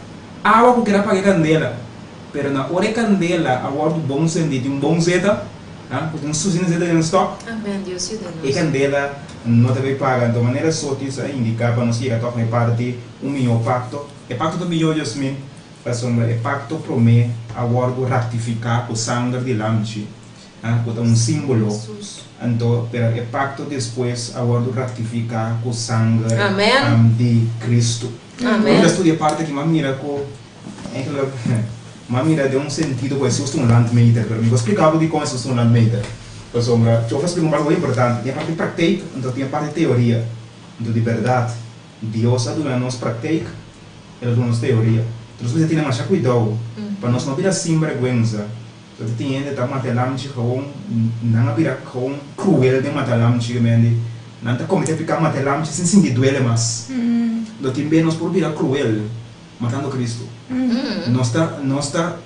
Água que quer pagar candela. Pero na hora candela, a hora do bom sentido, um bom zeta, porque um suzinho zeta em stock. Amém, Deus te dá. E candela não deve pagar, então maneira só isso indica para nós que a tocar parte melhor pacto. E pacto do melhor Yasmin, a sombra, é pacto promete a hora do ratificar o sangue de lamchi, porque é um símbolo. Então, pero é pacto depois a hora do ratificar o sangue de Cristo. Amém. Eu estudei parte que mira com mira de um sentido que Jesus é um landmeter, pero me explicava de como Jesus é um landmeter. Por sombra, eu vou explicar algo importante. Tem a parte prática, então tem a parte teoria. Então, de verdade, Deus ajuda a nós prática, Ele ajuda a nós teoria. Então, você tem que mais cuidado, para nós não virar sem vergonha. Então, tem gente que mata lamchi com não virar com cruel de matar lamchi, que me não está cometendo ficar matar lamchi sem sentir doer mais. Então, também nós podemos virar cruel matando Cristo. Nós está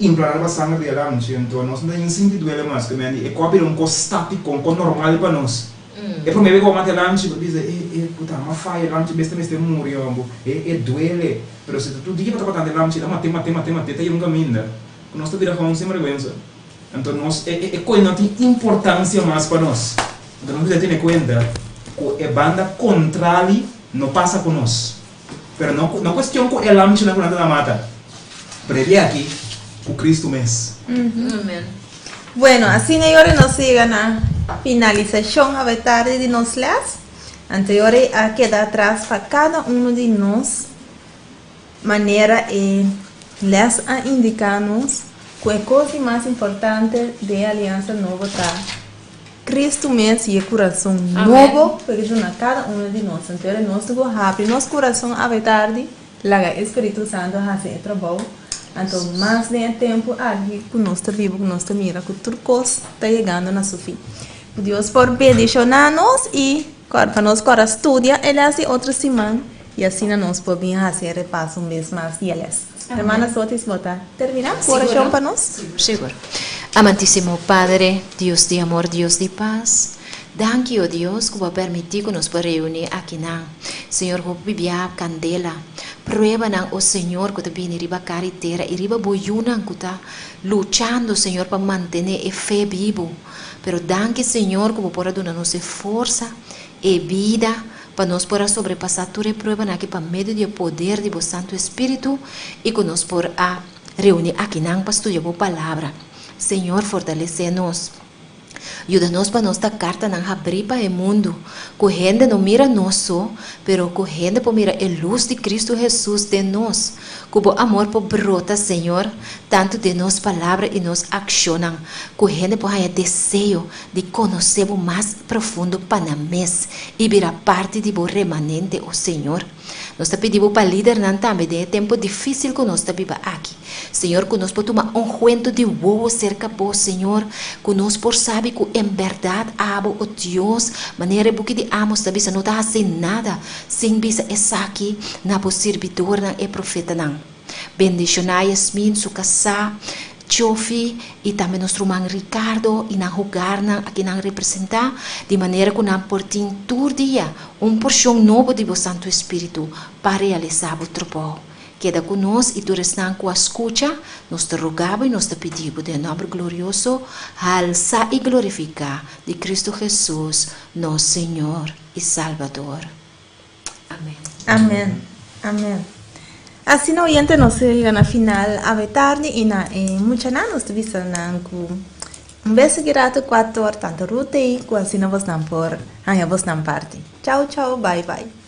implorando a sangue de lamchi, então nós não temos sentido doer mais, que me é cobre coisa estático, normal para nós. É para mim como matar lamchi, porque diz, puta, uma falha lamchi, besta morreu, doele. Mas se tu diz para matar lamchi, mate, tem caminho. Nós está virando com sem vergonha. Então nós coisa não tem importância mais para nós. Então nós precisamos ter conta que a banda contrária não passa com nós. Pero não questão que o lamchi não da mata. Pero aqui o Cristo mesmo. Amém. Bueno, assim agora nós chegamos na finalização da tarde de nós les. Anterior a quedar atrás para cada de nós maneira e les a indicar-nos que a coisa mais importante da aliança nova está Cristo mesmo e o coração novo porque na cada de nós. Então nós temos abrir nosso coração à tarde, lá o Espírito Santo a fazer trabalho. Então mais de tempo ali que nós está vivo, que nós está mira, que tudo coisa está chegando na sua fim. Deus por bendicionar-nos e para nós agora estudar ele assim outra semana e assim nós podemos fazer repasso mesmo mais dias. Hermana Sotis, bota terminar por oração para nós. Seguro. Amantíssimo Padre, Dios de amor, Dios de paz, danke, oh Dios, que va a permitir que nos podamos reunir aquí. Señor, que vivia candela. Prueba, oh Señor, que te viene riba carretera y riba boyuna, que está luchando, Señor, para mantener la fe vivo. Pero danke, Señor, que va darnos fuerza y vida para nos poder sobrepasar toda prueba aquí para medio del poder de vos Santo Espíritu y que nos podamos reunir aquí para estudiar la palabra. Señor, fortalece-nos. Ajuda-nos para nossa carta não abrir para o mundo. Que a gente não mira nós só, pero que a gente pode mirar a luz de Cristo Jesus de nós. Que o amor pode brotar, Senhor, tanto de nossa palavra e nossa ação. Que a gente pode ter desejo de conhecer o mais profundo Panamés e virar parte de o remanente, o Senhor. Nós pedimos para líder também de tempo difícil que nós vivemos aqui. Senhor, que nós podemos tomar conto de ovo cerca de vós, Senhor. Que nós por saber que em verdade amo o Deus, maneira que de amo, sabe, não está fazendo nada sem bisa essa aqui na servidor e profeta. Bendicionai Yasmin, sua casa, Chofi e também nosso irmão Ricardo e na lugar aqui não representar de maneira que não portem todo dia porção nova de vosso Santo Espírito para realizar o trabalho. Queda conosco e tu restan com a escuta, nós te rogamos e nós te pedimos de nome glorioso, alça e glorificar de Cristo Jesus, nosso Senhor e Salvador. Amém. Amém. Amém. Assim no oyente no se llega na final a tarde y na muchas nanos te visa nanku. Un beso grato 4 tanto rute y así no vos nan por, vos nan parte. Ciao ciao, bye bye.